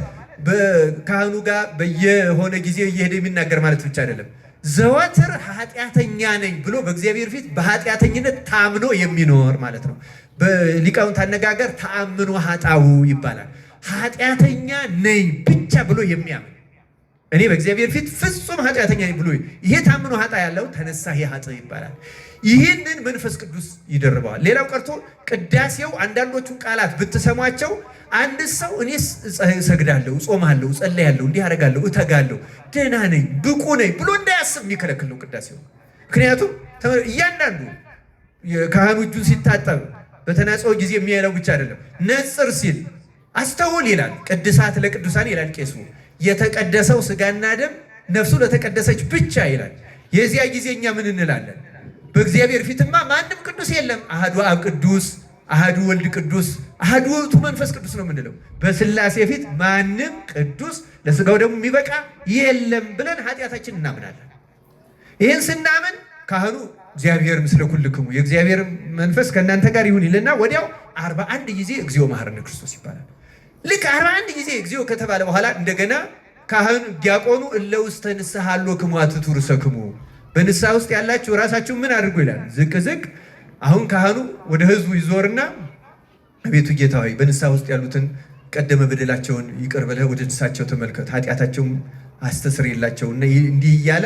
በካህኑ ጋር በየሆነ ጊዜ እየሄደ የሚናገር ማለት ብቻ አይደለም። ዘወትር ኃጢአተኛ ነኝ ብሎ በእግዚአብሔር ፊት በኃጢአተኝነት ታምኖ የሚኖር ማለት ነው። በሊቃውንት አነጋገር ተአምኖ ኃጣው ይባላል። ኃጢአተኛ ነኝ ብቻ ብሎ የሚያምን እኔ በእግዚአብሔር ፊት ፍጹም ኃጢአተኛ ነኝ ብሎ ይሄ ታምኖ ኃጣ ያለው ተነሳሂ ኃጥእ ይባላል። ይህንን መንፈስ ቅዱስ ይደርበዋል። ሌላው ቀርቶ ቅዳሴው አንዳንዶቹን ቃላት ብትሰሟቸው አንድ ሰው እኔ እሰግዳለሁ፣ እጾማለሁ፣ እጸልያለሁ፣ እንዲህ አደርጋለሁ፣ እተጋለሁ፣ ደህና ነኝ፣ ብቁ ነኝ ብሎ እንዳያስብ የሚከለክል ነው ቅዳሴው። ምክንያቱም እያንዳንዱ ካህኑ እጁን ሲታጠብ በተናጽኦ ጊዜ የሚያለው ብቻ አይደለም። ነጽር ሲል አስተውል ይላል። ቅድሳት ለቅዱሳን ይላል ቄሱ። የተቀደሰው ስጋና ደም ነፍሱ ለተቀደሰች ብቻ ይላል። የዚያ ጊዜ እኛ ምን እንላለን? በእግዚአብሔር ፊትማ ማንም ቅዱስ የለም፣ አሐዱ አብ ቅዱስ፣ አሐዱ ወልድ ቅዱስ፣ አሐዱ ውእቱ መንፈስ ቅዱስ ነው የምንለው። በሥላሴ ፊት ማንም ቅዱስ ለስጋው ደግሞ የሚበቃ የለም ብለን ኃጢአታችን እናምናለን። ይህን ስናምን ካህኑ እግዚአብሔር ምስለ ኩልክሙ የእግዚአብሔር መንፈስ ከእናንተ ጋር ይሁን ይልና ወዲያው 41 ጊዜ እግዚኦ መሐረነ ክርስቶስ ይባላል። ልክ 41 ጊዜ እግዚኦ ከተባለ በኋላ እንደገና ካህኑ ዲያቆኑ እለ ውስተ ንስሐ ሀሎክሙ አትቱ ርእሰክሙ በንስሐ ውስጥ ያላችሁ ራሳችሁ ምን አድርጉ ይላል። ዝቅ ዝቅ። አሁን ካህኑ ወደ ህዝቡ ይዞርና አቤቱ ጌታ ሆይ በንስሐ ውስጥ ያሉትን ቀደመ በደላቸውን ይቅር ብለህ ወደ ንስሐቸው ተመልከት፣ ኃጢአታቸውን አስተስርይላቸው እና እንዲህ እያለ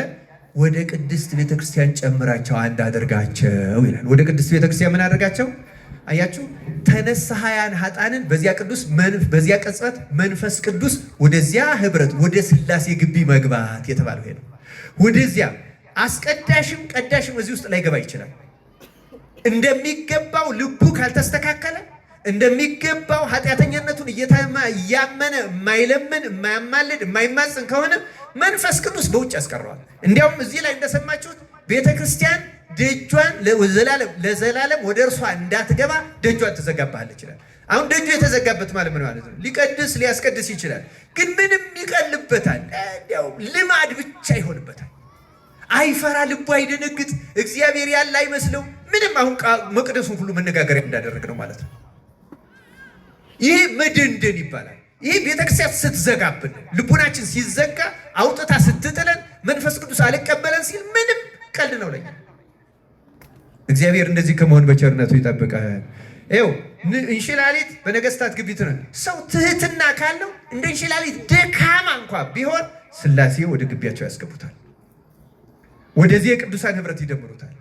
ወደ ቅድስት ቤተክርስቲያን ጨምራቸው አንድ አድርጋቸው ይላል። ወደ ቅድስት ቤተክርስቲያን ምን አድርጋቸው? አያችሁ፣ ተነሳሃያን ኃጥአንን በዚያ ቅጽበት መንፈስ ቅዱስ ወደዚያ ህብረት ወደ ሥላሴ ግቢ መግባት የተባለው ይሄ ነው። ወደዚያ አስቀዳሽም ቀዳሽም እዚህ ውስጥ ላይ ገባ ይችላል። እንደሚገባው ልቡ ካልተስተካከለ እንደሚገባው ኃጢአተኛነቱን እያመነ የማይለምን የማያማልድ የማይማጽን ከሆነ መንፈስ ቅዱስ በውጭ ያስቀረዋል። እንዲያውም እዚህ ላይ እንደሰማችሁት ቤተ ክርስቲያን ደጇን ለዘላለም ወደ እርሷ እንዳትገባ ደጇን ትዘጋባለች ይላል። አሁን ደጁ የተዘጋበት ማለት ምን ማለት ነው? ሊቀድስ ሊያስቀድስ ይችላል፣ ግን ምንም ይቀልበታል። እንዲያውም ልማድ ብቻ ይሆንበታል። አይፈራ፣ ልቡ አይደነግጥ፣ እግዚአብሔር ያለ አይመስለው ምንም። አሁን መቅደሱን ሁሉ መነጋገሪያ እንዳደረግ ነው ማለት ነው። ይህ መደንደን ይባላል። ይህ ቤተክርስቲያን ስትዘጋብን፣ ልቡናችን ሲዘጋ አውጥታ ስትጥለን፣ መንፈስ ቅዱስ አልቀበለን ሲል ምንም ቀልድ ነው ለኛ። እግዚአብሔር እንደዚህ ከመሆን በቸርነቱ ይጠብቀን። ይኸው እንሽላሊት በነገስታት ግቢት ነው። ሰው ትህትና ካለው እንደ እንሽላሊት ደካማ እንኳ ቢሆን ሥላሴ ወደ ግቢያቸው ያስገቡታል። ወደዚህ የቅዱሳን ህብረት ይደምሩታል።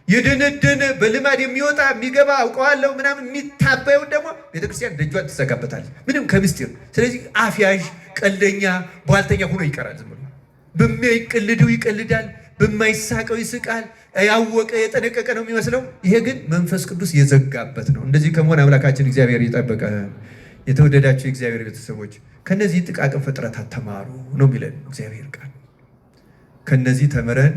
የደነደነ በልማድ የሚወጣ የሚገባ አውቀዋለሁ ምናምን የሚታበየውን ደግሞ ቤተክርስቲያን ደጇን ትዘጋበታለች፣ ምንም ከምስጢር። ስለዚህ አፍያዥ፣ ቀልደኛ፣ ቧልተኛ ሆኖ ይቀራል። ዝም ብሎ በሚቀልደው ይቀልዳል፣ በማይሳቀው ይስቃል። ያወቀ የጠነቀቀ ነው የሚመስለው። ይሄ ግን መንፈስ ቅዱስ የዘጋበት ነው። እንደዚህ ከመሆን አምላካችን እግዚአብሔር ይጠብቀን። የተወደዳቸው የእግዚአብሔር ቤተሰቦች ከነዚህ ጥቃቅን ፍጥረታት ተማሩ ነው የሚለን እግዚአብሔር ቃል። ከነዚህ ተምረን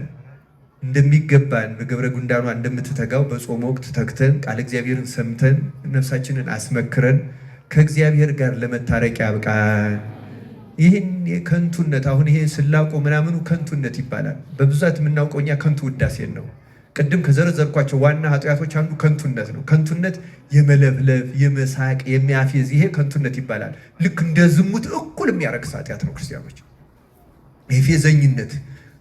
እንደሚገባን በገብረ ጉንዳኗ እንደምትተጋው በጾም ወቅት ተግተን ቃል እግዚአብሔርን ሰምተን ነፍሳችንን አስመክረን ከእግዚአብሔር ጋር ለመታረቅ ያብቃን። ይህን የከንቱነት አሁን ይሄ ስላቆ ምናምኑ ከንቱነት ይባላል። በብዛት የምናውቀው እኛ ከንቱ ውዳሴን ነው። ቅድም ከዘረዘርኳቸው ዋና ኃጢአቶች አንዱ ከንቱነት ነው። ከንቱነት የመለፍለፍ፣ የመሳቅ፣ የሚያፌዝ ይሄ ከንቱነት ይባላል። ልክ እንደ ዝሙት እኩል የሚያረክስ ኃጢአት ነው። ክርስቲያኖች የፌዘኝነት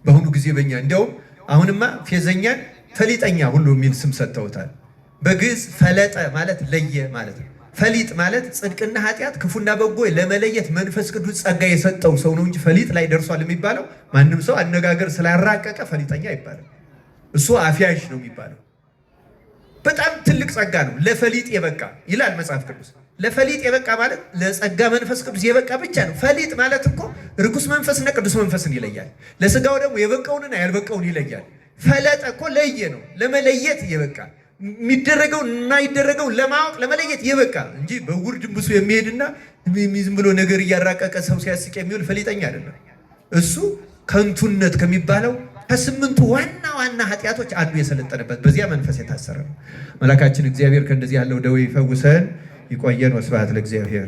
በአሁኑ ጊዜ በእኛ እንዲያውም አሁንማ ፌዘኛን ፈሊጠኛ ሁሉ የሚል ስም ሰጥተውታል። በግዕዝ ፈለጠ ማለት ለየ ማለት ነው። ፈሊጥ ማለት ጽድቅና ኃጢአት ክፉና በጎ ለመለየት መንፈስ ቅዱስ ጸጋ የሰጠው ሰው ነው እንጂ ፈሊጥ ላይ ደርሷል የሚባለው ማንም ሰው አነጋገር ስላራቀቀ ፈሊጠኛ ይባላል። እሱ አፍያሽ ነው የሚባለው። በጣም ትልቅ ጸጋ ነው። ለፈሊጥ የበቃ ይላል መጽሐፍ ቅዱስ። ለፈሊጥ የበቃ ማለት ለጸጋ መንፈስ ቅዱስ የበቃ ብቻ ነው። ፈሊጥ ማለት እኮ ርኩስ መንፈስና ቅዱስ መንፈስን ይለያል። ለስጋው ደግሞ የበቃውንና ያልበቃውን ይለያል። ፈለጠ እኮ ለየ ነው፣ ለመለየት የበቃ የሚደረገውን እና ይደረገውን ለማወቅ ለመለየት የበቃ እንጂ በውር ድንብሱ የሚሄድና ዝም ብሎ ነገር እያራቀቀ ሰው ሲያስቅ የሚውል ፈሊጠኛ አይደለም። እሱ ከንቱነት ከሚባለው ከስምንቱ ዋና ዋና ኃጢአቶች አንዱ የሰለጠነበት በዚያ መንፈስ የታሰረ ነው። መላካችን እግዚአብሔር ከእንደዚህ ያለው ደዌ ይፈውሰን፣ ይቆየን። ወስብሐት ለእግዚአብሔር።